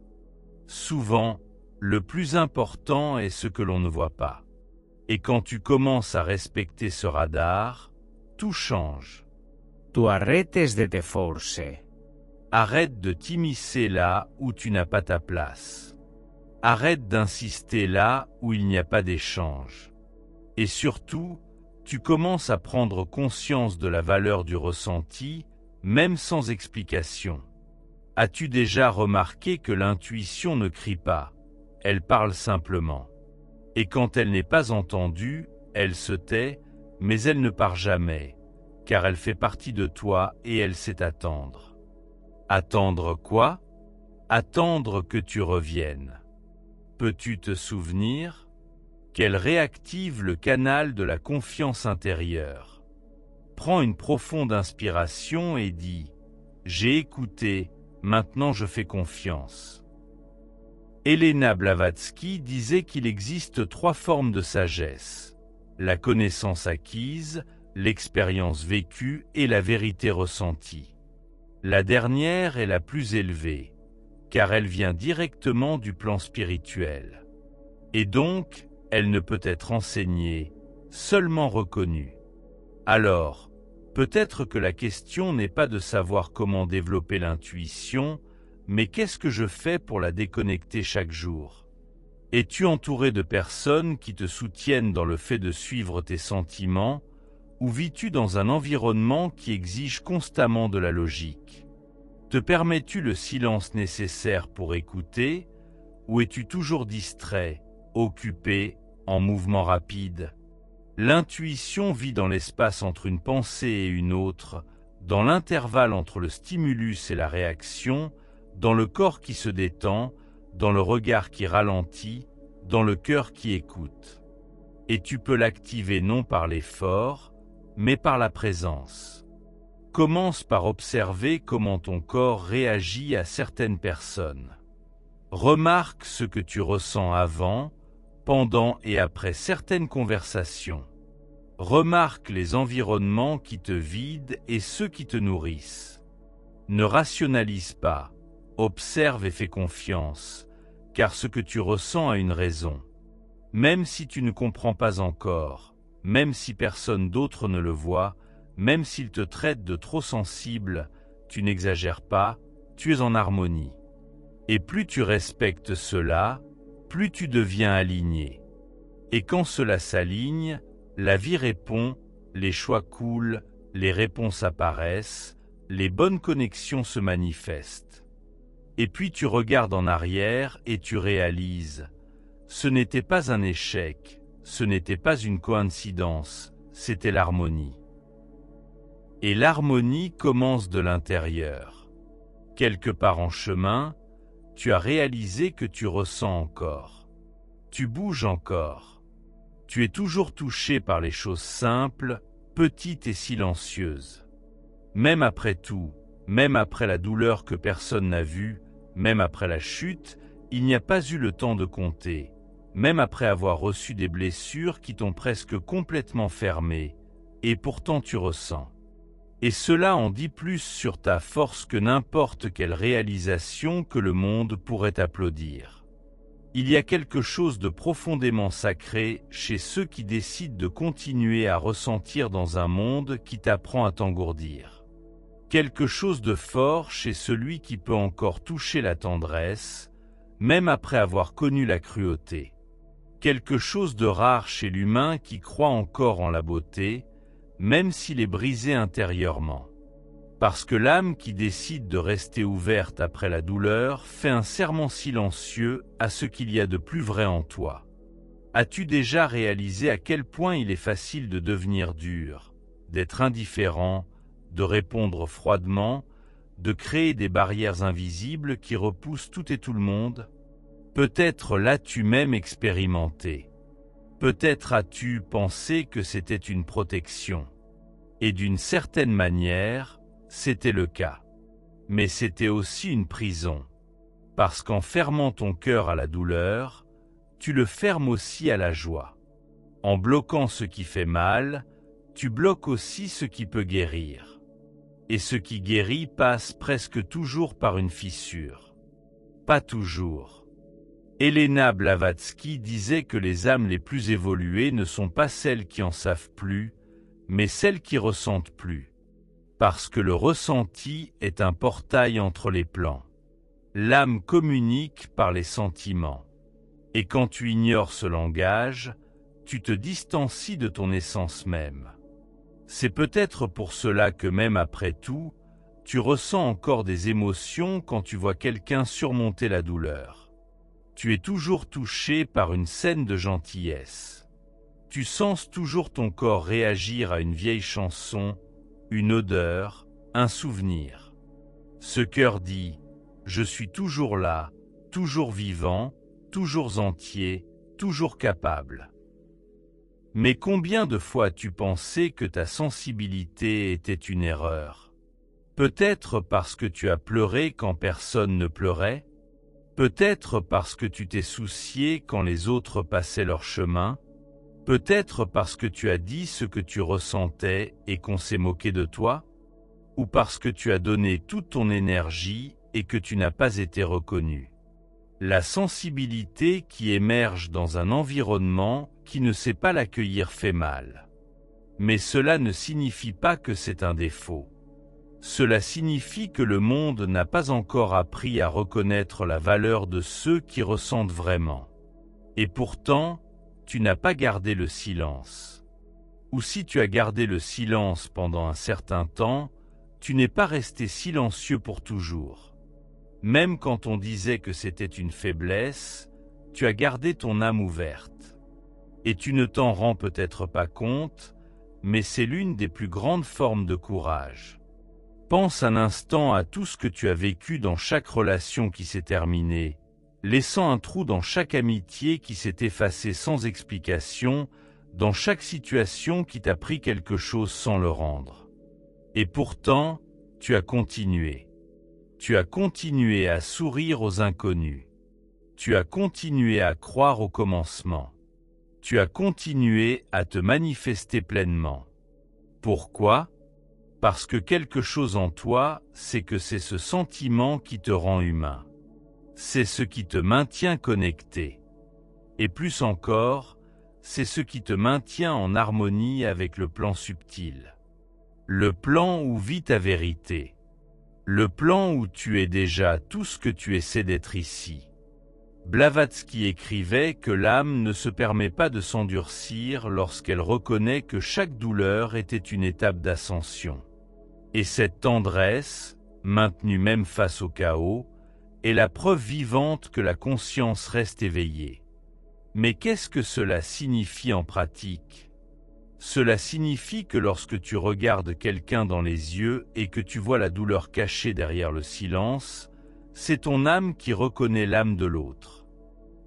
Souvent, le plus important est ce que l'on ne voit pas. Et quand tu commences à respecter ce radar, tout change. Tu arretes de te forcer. Arrête de t'immiscer là où tu n'as pas ta place. Arrête d'insister là où il n'y a pas d'échange. Et surtout, tu commences à prendre conscience de la valeur du ressenti, même sans explication. As-tu déjà remarqué que l'intuition ne crie pas, elle parle simplement. Et quand elle n'est pas entendue, elle se tait, mais elle ne part jamais, car elle fait partie de toi et elle sait attendre. Attendre quoi? Attendre que tu reviennes. Peux-tu te souvenir? Qu'elle réactive le canal de la confiance intérieure. Prends une profonde inspiration et dis « J'ai écouté, maintenant je fais confiance ». Elena Blavatsky disait qu'il existe 3 formes de sagesse. La connaissance acquise, l'expérience vécue et la vérité ressentie. La dernière est la plus élevée, car elle vient directement du plan spirituel. Et donc, elle ne peut être enseignée, seulement reconnue. Alors, peut-être que la question n'est pas de savoir comment développer l'intuition, mais qu'est-ce que je fais pour la déconnecter chaque jour? Es-tu entouré de personnes qui te soutiennent dans le fait de suivre tes sentiments, ou vis-tu dans un environnement qui exige constamment de la logique? Te permets-tu le silence nécessaire pour écouter, ou es-tu toujours distrait, occupé, en mouvement rapide? L'intuition vit dans l'espace entre une pensée et une autre, dans l'intervalle entre le stimulus et la réaction, dans le corps qui se détend, dans le regard qui ralentit, dans le cœur qui écoute. Et tu peux l'activer non par l'effort, mais par la présence. Commence par observer comment ton corps réagit à certaines personnes. Remarque ce que tu ressens avant, pendant et après certaines conversations. Remarque les environnements qui te vident et ceux qui te nourrissent. Ne rationalise pas, observe et fais confiance, car ce que tu ressens a une raison. Même si tu ne comprends pas encore, même si personne d'autre ne le voit, même s'il te traite de trop sensible, tu n'exagères pas, tu es en harmonie. Et plus tu respectes cela, plus tu deviens aligné. Et quand cela s'aligne, la vie répond, les choix coulent, les réponses apparaissent, les bonnes connexions se manifestent. Et puis tu regardes en arrière et tu réalises, ce n'était pas un échec, ce n'était pas une coïncidence, c'était l'harmonie. Et l'harmonie commence de l'intérieur. Quelque part en chemin, tu as réalisé que tu ressens encore. Tu bouges encore. Tu es toujours touché par les choses simples, petites et silencieuses. Même après tout, même après la douleur que personne n'a vue, même après la chute, il n'y a pas eu le temps de compter. Même après avoir reçu des blessures qui t'ont presque complètement fermé, et pourtant tu ressens. Et cela en dit plus sur ta force que n'importe quelle réalisation que le monde pourrait applaudir. Il y a quelque chose de profondément sacré chez ceux qui décident de continuer à ressentir dans un monde qui t'apprend à t'engourdir. Quelque chose de fort chez celui qui peut encore toucher la tendresse, même après avoir connu la cruauté. Quelque chose de rare chez l'humain qui croit encore en la beauté, même s'il est brisé intérieurement. Parce que l'âme qui décide de rester ouverte après la douleur fait un serment silencieux à ce qu'il y a de plus vrai en toi. As-tu déjà réalisé à quel point il est facile de devenir dur, d'être indifférent, de répondre froidement, de créer des barrières invisibles qui repoussent tout et tout le monde? Peut-être l'as-tu même expérimenté. Peut-être as-tu pensé que c'était une protection. Et d'une certaine manière, c'était le cas. Mais c'était aussi une prison. Parce qu'en fermant ton cœur à la douleur, tu le fermes aussi à la joie. En bloquant ce qui fait mal, tu bloques aussi ce qui peut guérir. Et ce qui guérit passe presque toujours par une fissure. Pas toujours. Elena Blavatsky disait que les âmes les plus évoluées ne sont pas celles qui en savent plus, mais celles qui ressentent plus. Parce que le ressenti est un portail entre les plans. L'âme communique par les sentiments. Et quand tu ignores ce langage, tu te distancies de ton essence même. C'est peut-être pour cela que même après tout, tu ressens encore des émotions quand tu vois quelqu'un surmonter la douleur. Tu es toujours touché par une scène de gentillesse. Tu sens toujours ton corps réagir à une vieille chanson, une odeur, un souvenir. Ce cœur dit « Je suis toujours là, toujours vivant, toujours entier, toujours capable ». Mais combien de fois as-tu pensé que ta sensibilité était une erreur? Peut-être parce que tu as pleuré quand personne ne pleurait? Peut-être parce que tu t'es soucié quand les autres passaient leur chemin? Peut-être parce que tu as dit ce que tu ressentais et qu'on s'est moqué de toi? Ou parce que tu as donné toute ton énergie et que tu n'as pas été reconnu? La sensibilité qui émerge dans un environnement qui ne sait pas l'accueillir fait mal. Mais cela ne signifie pas que c'est un défaut. Cela signifie que le monde n'a pas encore appris à reconnaître la valeur de ceux qui ressentent vraiment. Et pourtant, tu n'as pas gardé le silence. Ou si tu as gardé le silence pendant un certain temps, tu n'es pas resté silencieux pour toujours. Même quand on disait que c'était une faiblesse, tu as gardé ton âme ouverte. Et tu ne t'en rends peut-être pas compte, mais c'est l'une des plus grandes formes de courage. Pense un instant à tout ce que tu as vécu dans chaque relation qui s'est terminée, laissant un trou dans chaque amitié qui s'est effacée sans explication, dans chaque situation qui t'a pris quelque chose sans le rendre. Et pourtant, tu as continué. Tu as continué à sourire aux inconnus. Tu as continué à croire au commencement. Tu as continué à te manifester pleinement. Pourquoi ? Parce que quelque chose en toi, c'est que c'est ce sentiment qui te rend humain. C'est ce qui te maintient connecté. Et plus encore, c'est ce qui te maintient en harmonie avec le plan subtil. Le plan où vit ta vérité. Le plan où tu es déjà tout ce que tu essaies d'être ici. Blavatsky écrivait que l'âme ne se permet pas de s'endurcir lorsqu'elle reconnaît que chaque douleur était une étape d'ascension. Et cette tendresse, maintenue même face au chaos, est la preuve vivante que la conscience reste éveillée. Mais qu'est-ce que cela signifie en pratique? Cela signifie que lorsque tu regardes quelqu'un dans les yeux et que tu vois la douleur cachée derrière le silence, c'est ton âme qui reconnaît l'âme de l'autre.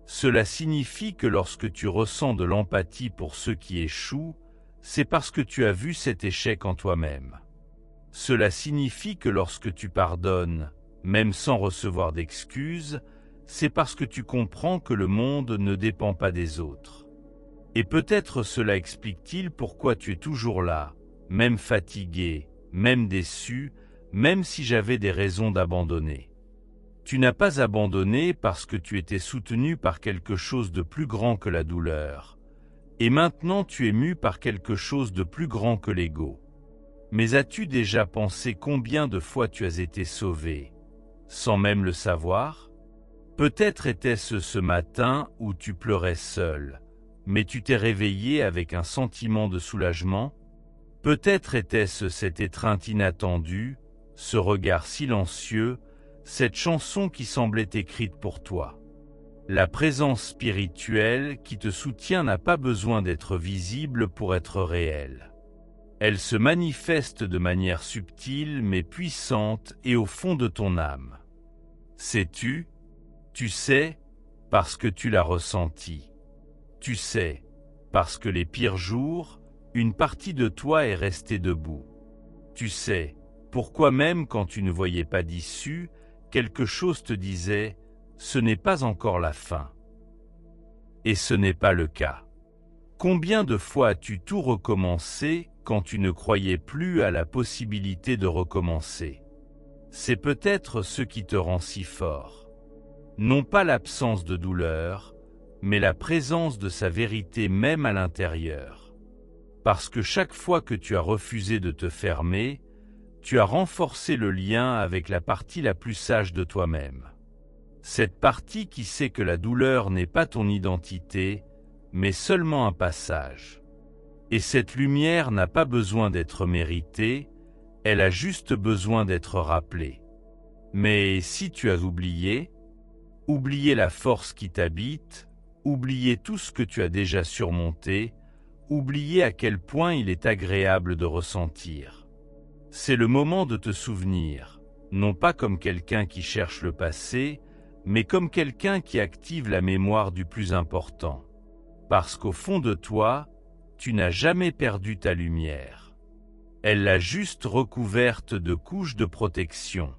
Cela signifie que lorsque tu ressens de l'empathie pour ceux qui échouent, c'est parce que tu as vu cet échec en toi-même. Cela signifie que lorsque tu pardonnes, même sans recevoir d'excuses, c'est parce que tu comprends que le monde ne dépend pas des autres. Et peut-être cela explique-t-il pourquoi tu es toujours là, même fatigué, même déçu, même si j'avais des raisons d'abandonner. Tu n'as pas abandonné parce que tu étais soutenu par quelque chose de plus grand que la douleur. Et maintenant tu es mu par quelque chose de plus grand que l'ego. Mais as-tu déjà pensé combien de fois tu as été sauvé, sans même le savoir? Peut-être était-ce ce matin où tu pleurais seul, mais tu t'es réveillé avec un sentiment de soulagement? Peut-être était-ce cette étreinte inattendue, ce regard silencieux, cette chanson qui semblait écrite pour toi. La présence spirituelle qui te soutient n'a pas besoin d'être visible pour être réelle. Elle se manifeste de manière subtile mais puissante et au fond de ton âme. Sais-tu? Tu sais, parce que tu l'as ressenti. Tu sais, parce que les pires jours, une partie de toi est restée debout. Tu sais, pourquoi même quand tu ne voyais pas d'issue, quelque chose te disait « ce n'est pas encore la fin ». Et ce n'est pas le cas. Combien de fois as-tu tout recommencé quand tu ne croyais plus à la possibilité de recommencer? C'est peut-être ce qui te rend si fort. Non pas l'absence de douleur, mais la présence de sa vérité même à l'intérieur. Parce que chaque fois que tu as refusé de te fermer, tu as renforcé le lien avec la partie la plus sage de toi-même. Cette partie qui sait que la douleur n'est pas ton identité, mais seulement un passage. Et cette lumière n'a pas besoin d'être méritée, elle a juste besoin d'être rappelée. Mais si tu as oublié la force qui t'habite, oublié tout ce que tu as déjà surmonté, oublié à quel point il est agréable de ressentir. C'est le moment de te souvenir, non pas comme quelqu'un qui cherche le passé, mais comme quelqu'un qui active la mémoire du plus important. Parce qu'au fond de toi, tu n'as jamais perdu ta lumière. Elle l'a juste recouverte de couches de protection.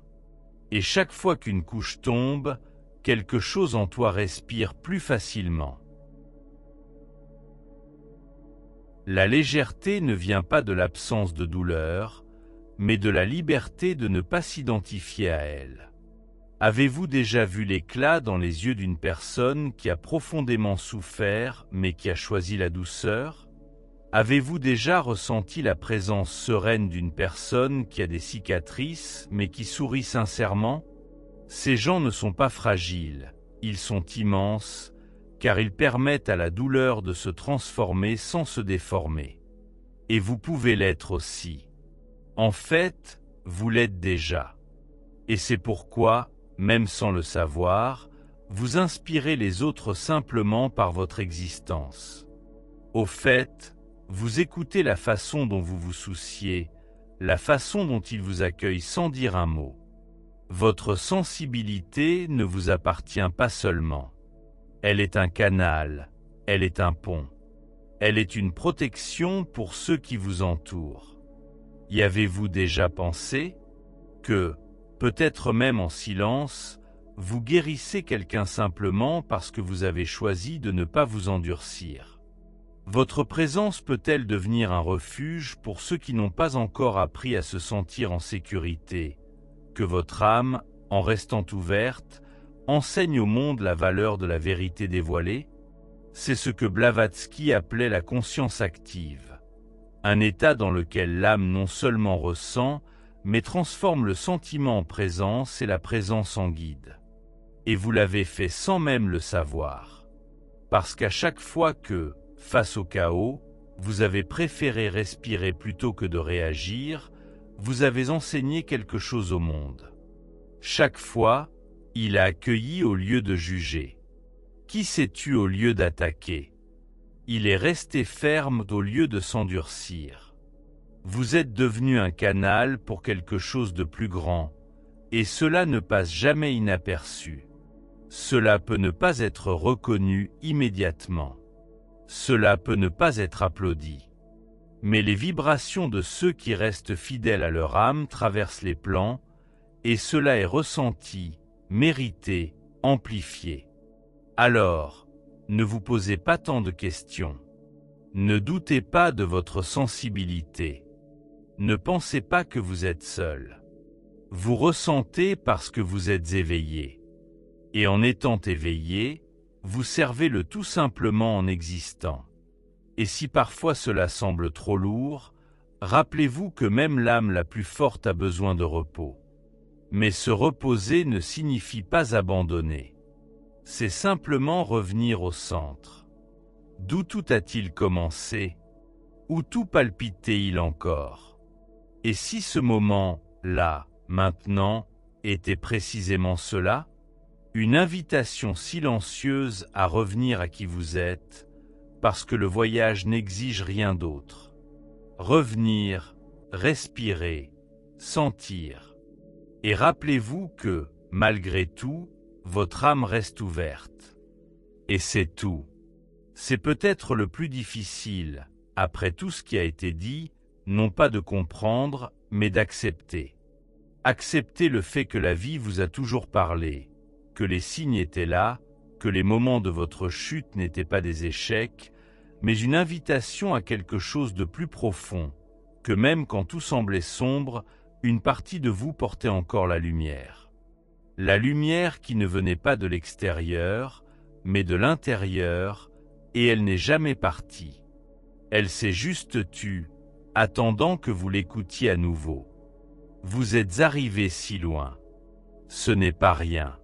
Et chaque fois qu'une couche tombe, quelque chose en toi respire plus facilement. La légèreté ne vient pas de l'absence de douleur, mais de la liberté de ne pas s'identifier à elle. Avez-vous déjà vu l'éclat dans les yeux d'une personne qui a profondément souffert mais qui a choisi la douceur? Avez-vous déjà ressenti la présence sereine d'une personne qui a des cicatrices mais qui sourit sincèrement? Ces gens ne sont pas fragiles, ils sont immenses, car ils permettent à la douleur de se transformer sans se déformer. Et vous pouvez l'être aussi. En fait, vous l'êtes déjà. Et c'est pourquoi, même sans le savoir, vous inspirez les autres simplement par votre existence. Au fait, vous écoutez la façon dont vous vous souciez, la façon dont ils vous accueillent sans dire un mot. Votre sensibilité ne vous appartient pas seulement. Elle est un canal, elle est un pont. Elle est une protection pour ceux qui vous entourent. Y avez-vous déjà pensé que, peut-être même en silence, vous guérissez quelqu'un simplement parce que vous avez choisi de ne pas vous endurcir? Votre présence peut-elle devenir un refuge pour ceux qui n'ont pas encore appris à se sentir en sécurité, que votre âme, en restant ouverte, enseigne au monde la valeur de la vérité dévoilée? C'est ce que Blavatsky appelait la conscience active, un état dans lequel l'âme non seulement ressent, mais transforme le sentiment en présence et la présence en guide. Et vous l'avez fait sans même le savoir. Parce qu'à chaque fois que, face au chaos, vous avez préféré respirer plutôt que de réagir, vous avez enseigné quelque chose au monde. Chaque fois, il a accueilli au lieu de juger. Qui s'est tu au lieu d'attaquer? Il est resté ferme au lieu de s'endurcir. Vous êtes devenu un canal pour quelque chose de plus grand, et cela ne passe jamais inaperçu. Cela peut ne pas être reconnu immédiatement. Cela peut ne pas être applaudi. Mais les vibrations de ceux qui restent fidèles à leur âme traversent les plans, et cela est ressenti, mérité, amplifié. Alors, ne vous posez pas tant de questions. Ne doutez pas de votre sensibilité. Ne pensez pas que vous êtes seul. Vous ressentez parce que vous êtes éveillé. Et en étant éveillé, vous servez le tout simplement en existant. Et si parfois cela semble trop lourd, rappelez-vous que même l'âme la plus forte a besoin de repos. Mais se reposer ne signifie pas abandonner. C'est simplement revenir au centre. D'où tout a-t-il commencé? Où tout palpitait-il encore? Et si ce moment, là, maintenant, était précisément cela? Une invitation silencieuse à revenir à qui vous êtes, parce que le voyage n'exige rien d'autre. Revenir, respirer, sentir. Et rappelez-vous que, malgré tout, votre âme reste ouverte. Et c'est tout. C'est peut-être le plus difficile, après tout ce qui a été dit, non pas de comprendre, mais d'accepter. Accepter le fait que la vie vous a toujours parlé, que les signes étaient là, que les moments de votre chute n'étaient pas des échecs, mais une invitation à quelque chose de plus profond, que même quand tout semblait sombre, une partie de vous portait encore la lumière. La lumière qui ne venait pas de l'extérieur, mais de l'intérieur, et elle n'est jamais partie. Elle s'est juste tue, attendant que vous l'écoutiez à nouveau. Vous êtes arrivé si loin. Ce n'est pas rien.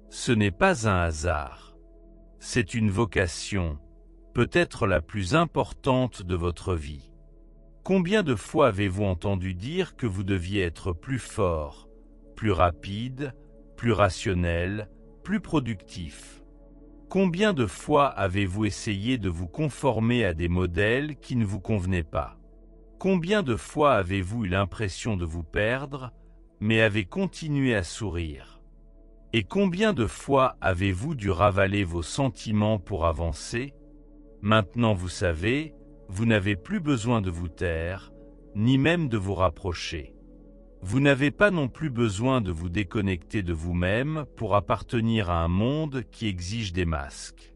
Ce n'est pas un hasard. C'est une vocation, peut-être la plus importante de votre vie. Combien de fois avez-vous entendu dire que vous deviez être plus fort, plus rapide, plus rationnel, plus productif? Combien de fois avez-vous essayé de vous conformer à des modèles qui ne vous convenaient pas? Combien de fois avez-vous eu l'impression de vous perdre, mais avez continué à sourire? Et combien de fois avez-vous dû ravaler vos sentiments pour avancer? Maintenant vous savez, vous n'avez plus besoin de vous taire, ni même de vous rapprocher. Vous n'avez pas non plus besoin de vous déconnecter de vous-même pour appartenir à un monde qui exige des masques.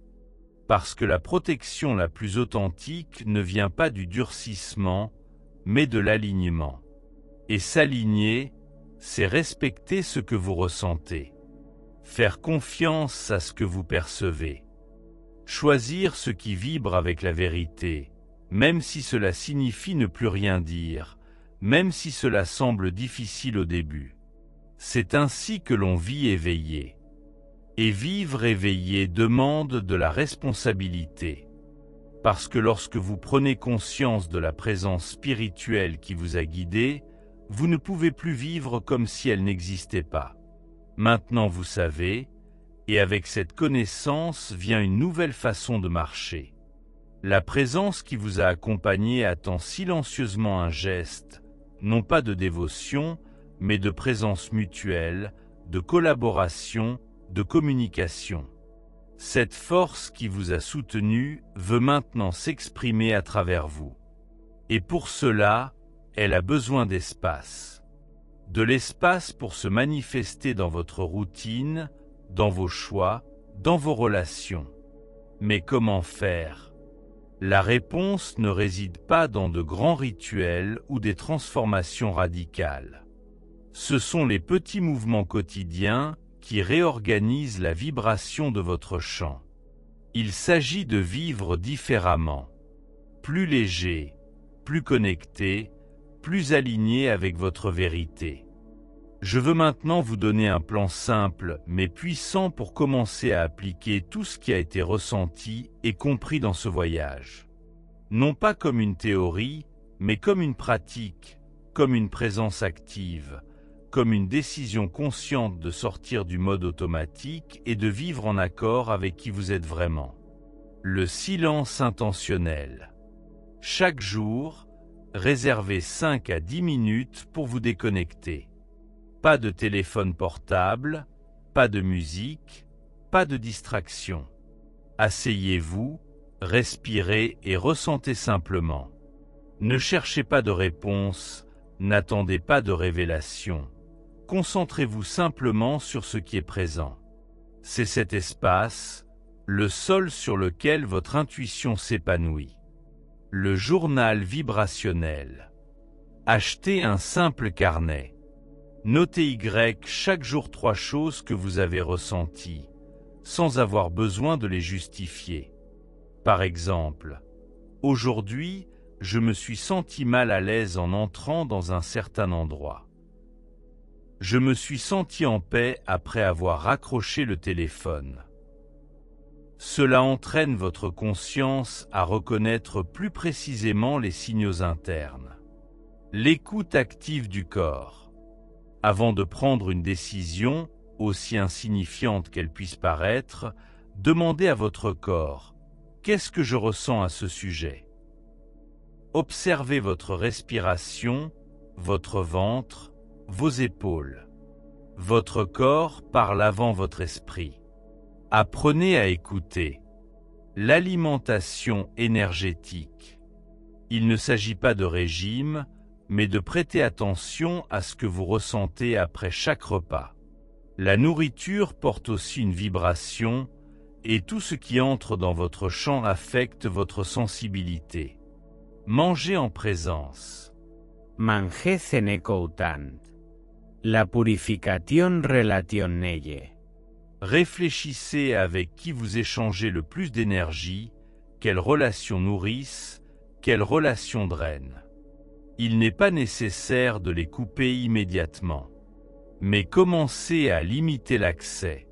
Parce que la protection la plus authentique ne vient pas du durcissement, mais de l'alignement. Et s'aligner, c'est respecter ce que vous ressentez. Faire confiance à ce que vous percevez. Choisir ce qui vibre avec la vérité, même si cela signifie ne plus rien dire, même si cela semble difficile au début. C'est ainsi que l'on vit éveillé. Et vivre éveillé demande de la responsabilité. Parce que lorsque vous prenez conscience de la présence spirituelle qui vous a guidé, vous ne pouvez plus vivre comme si elle n'existait pas. Maintenant vous savez, et avec cette connaissance vient une nouvelle façon de marcher. La présence qui vous a accompagné attend silencieusement un geste, non pas de dévotion, mais de présence mutuelle, de collaboration, de communication. Cette force qui vous a soutenu veut maintenant s'exprimer à travers vous. Et pour cela, elle a besoin d'espace. De l'espace pour se manifester dans votre routine, dans vos choix, dans vos relations. Mais comment faire? La réponse ne réside pas dans de grands rituels ou des transformations radicales. Ce sont les petits mouvements quotidiens qui réorganise la vibration de votre champ. Il s'agit de vivre différemment, plus léger, plus connecté, plus aligné avec votre vérité. Je veux maintenant vous donner un plan simple mais puissant pour commencer à appliquer tout ce qui a été ressenti et compris dans ce voyage. Non pas comme une théorie, mais comme une pratique, comme une présence active, comme une décision consciente de sortir du mode automatique et de vivre en accord avec qui vous êtes vraiment. Le silence intentionnel. Chaque jour, réservez 5 à 10 minutes pour vous déconnecter. Pas de téléphone portable, pas de musique, pas de distraction. Asseyez-vous, respirez et ressentez simplement. Ne cherchez pas de réponse, n'attendez pas de révélation. Concentrez-vous simplement sur ce qui est présent. C'est cet espace, le sol sur lequel votre intuition s'épanouit. Le journal vibrationnel. Achetez un simple carnet. Notez chaque jour 3 choses que vous avez ressenties, sans avoir besoin de les justifier. Par exemple, aujourd'hui, je me suis senti mal à l'aise en entrant dans un certain endroit. Je me suis senti en paix après avoir raccroché le téléphone. Cela entraîne votre conscience à reconnaître plus précisément les signaux internes. L'écoute active du corps. Avant de prendre une décision, aussi insignifiante qu'elle puisse paraître, demandez à votre corps « Qu'est-ce que je ressens à ce sujet ?» Observez votre respiration, votre ventre, vos épaules. Votre corps parle avant votre esprit. Apprenez à écouter. L'alimentation énergétique. Il ne s'agit pas de régime, mais de prêter attention à ce que vous ressentez après chaque repas. La nourriture porte aussi une vibration, et tout ce qui entre dans votre champ affecte votre sensibilité. Mangez en présence. Mangé cenecoutant. La purificación relationelle. Réfléchissez avec qui vous échangez le plus d'énergie, quelles relations nourrissent, quelles relations drainent. Il n'est pas nécessaire de les couper immédiatement. Mais commencez à limiter l'accès.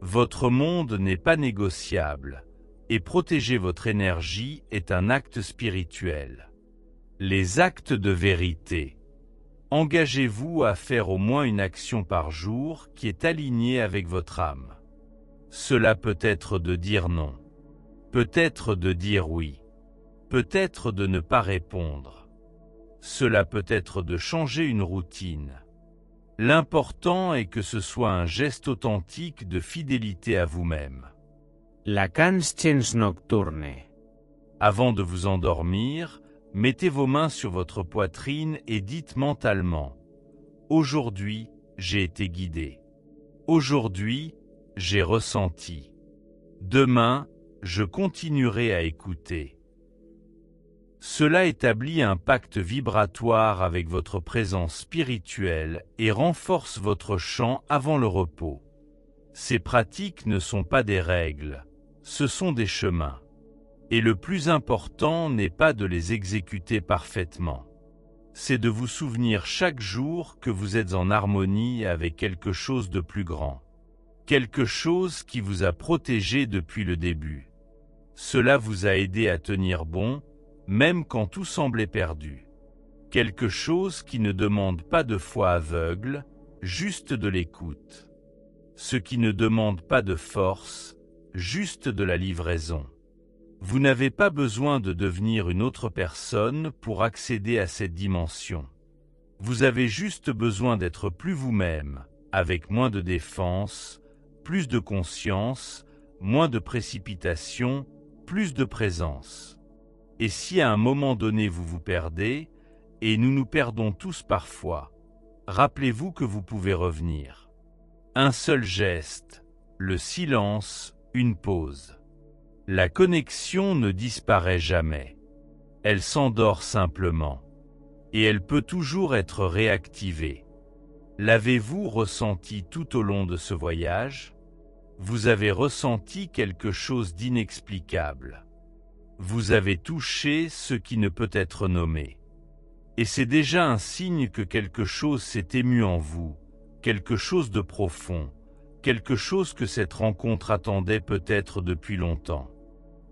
Votre monde n'est pas négociable, et protéger votre énergie est un acte spirituel. Les actes de vérité. Engagez-vous à faire au moins une action par jour qui est alignée avec votre âme. Cela peut être de dire non, peut-être de dire oui, peut-être de ne pas répondre. Cela peut être de changer une routine. L'important est que ce soit un geste authentique de fidélité à vous-même. La conscience nocturne. Avant de vous endormir, mettez vos mains sur votre poitrine et dites mentalement « Aujourd'hui, j'ai été guidé. Aujourd'hui, j'ai ressenti. Demain, je continuerai à écouter. » Cela établit un pacte vibratoire avec votre présence spirituelle et renforce votre champ avant le repos. Ces pratiques ne sont pas des règles, ce sont des chemins. Et le plus important n'est pas de les exécuter parfaitement. C'est de vous souvenir chaque jour que vous êtes en harmonie avec quelque chose de plus grand. Quelque chose qui vous a protégé depuis le début. Cela vous a aidé à tenir bon, même quand tout semblait perdu. Quelque chose qui ne demande pas de foi aveugle, juste de l'écoute. Ce qui ne demande pas de force, juste de la livraison. Vous n'avez pas besoin de devenir une autre personne pour accéder à cette dimension. Vous avez juste besoin d'être plus vous-même, avec moins de défense, plus de conscience, moins de précipitation, plus de présence. Et si à un moment donné vous vous perdez, et nous nous perdons tous parfois, rappelez-vous que vous pouvez revenir. Un seul geste, le silence, une pause. La connexion ne disparaît jamais. Elle s'endort simplement. Et elle peut toujours être réactivée. L'avez-vous ressenti tout au long de ce voyage? Vous avez ressenti quelque chose d'inexplicable. Vous avez touché ce qui ne peut être nommé. Et c'est déjà un signe que quelque chose s'est ému en vous, quelque chose de profond, quelque chose que cette rencontre attendait peut-être depuis longtemps.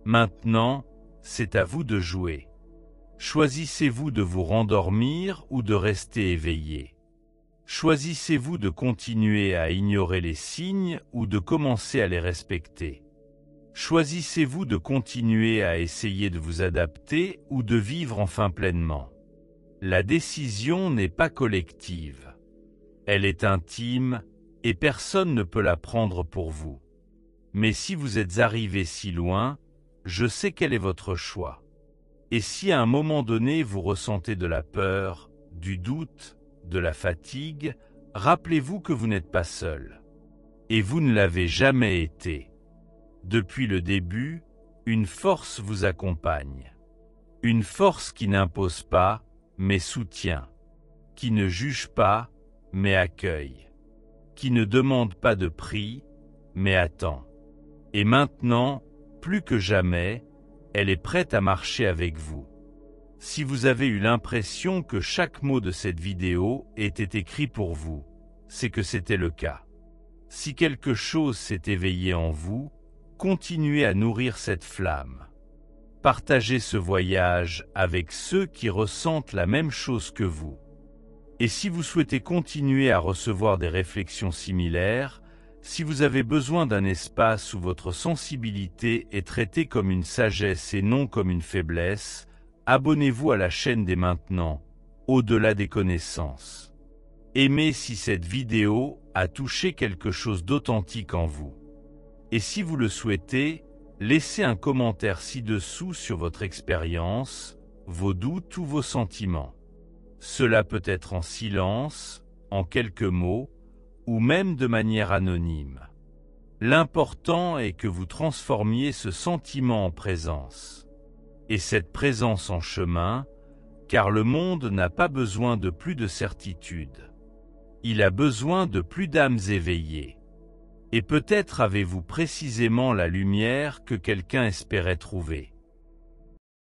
Maintenant, c'est à vous de jouer. Choisissez-vous de vous rendormir ou de rester éveillé? Choisissez-vous de continuer à ignorer les signes ou de commencer à les respecter? Choisissez-vous de continuer à essayer de vous adapter ou de vivre enfin pleinement? La décision n'est pas collective. Elle est intime et personne ne peut la prendre pour vous. Mais si vous êtes arrivé si loin, je sais quel est votre choix. Et si à un moment donné vous ressentez de la peur, du doute, de la fatigue, rappelez-vous que vous n'êtes pas seul. Et vous ne l'avez jamais été. Depuis le début, une force vous accompagne. Une force qui n'impose pas, mais soutient. Qui ne juge pas, mais accueille, qui ne demande pas de prix, mais attend. Et maintenant, plus que jamais, elle est prête à marcher avec vous. Si vous avez eu l'impression que chaque mot de cette vidéo était écrit pour vous, c'est que c'était le cas. Si quelque chose s'est éveillé en vous, continuez à nourrir cette flamme. Partagez ce voyage avec ceux qui ressentent la même chose que vous. Et si vous souhaitez continuer à recevoir des réflexions similaires, si vous avez besoin d'un espace où votre sensibilité est traitée comme une sagesse et non comme une faiblesse, abonnez-vous à la chaîne dès maintenant, au-delà des connaissances. Aimez si cette vidéo a touché quelque chose d'authentique en vous. Et si vous le souhaitez, laissez un commentaire ci-dessous sur votre expérience, vos doutes ou vos sentiments. Cela peut être en silence, en quelques mots, ou même de manière anonyme. L'important est que vous transformiez ce sentiment en présence. Et cette présence en chemin, car le monde n'a pas besoin de plus de certitude. Il a besoin de plus d'âmes éveillées. Et peut-être avez-vous précisément la lumière que quelqu'un espérait trouver.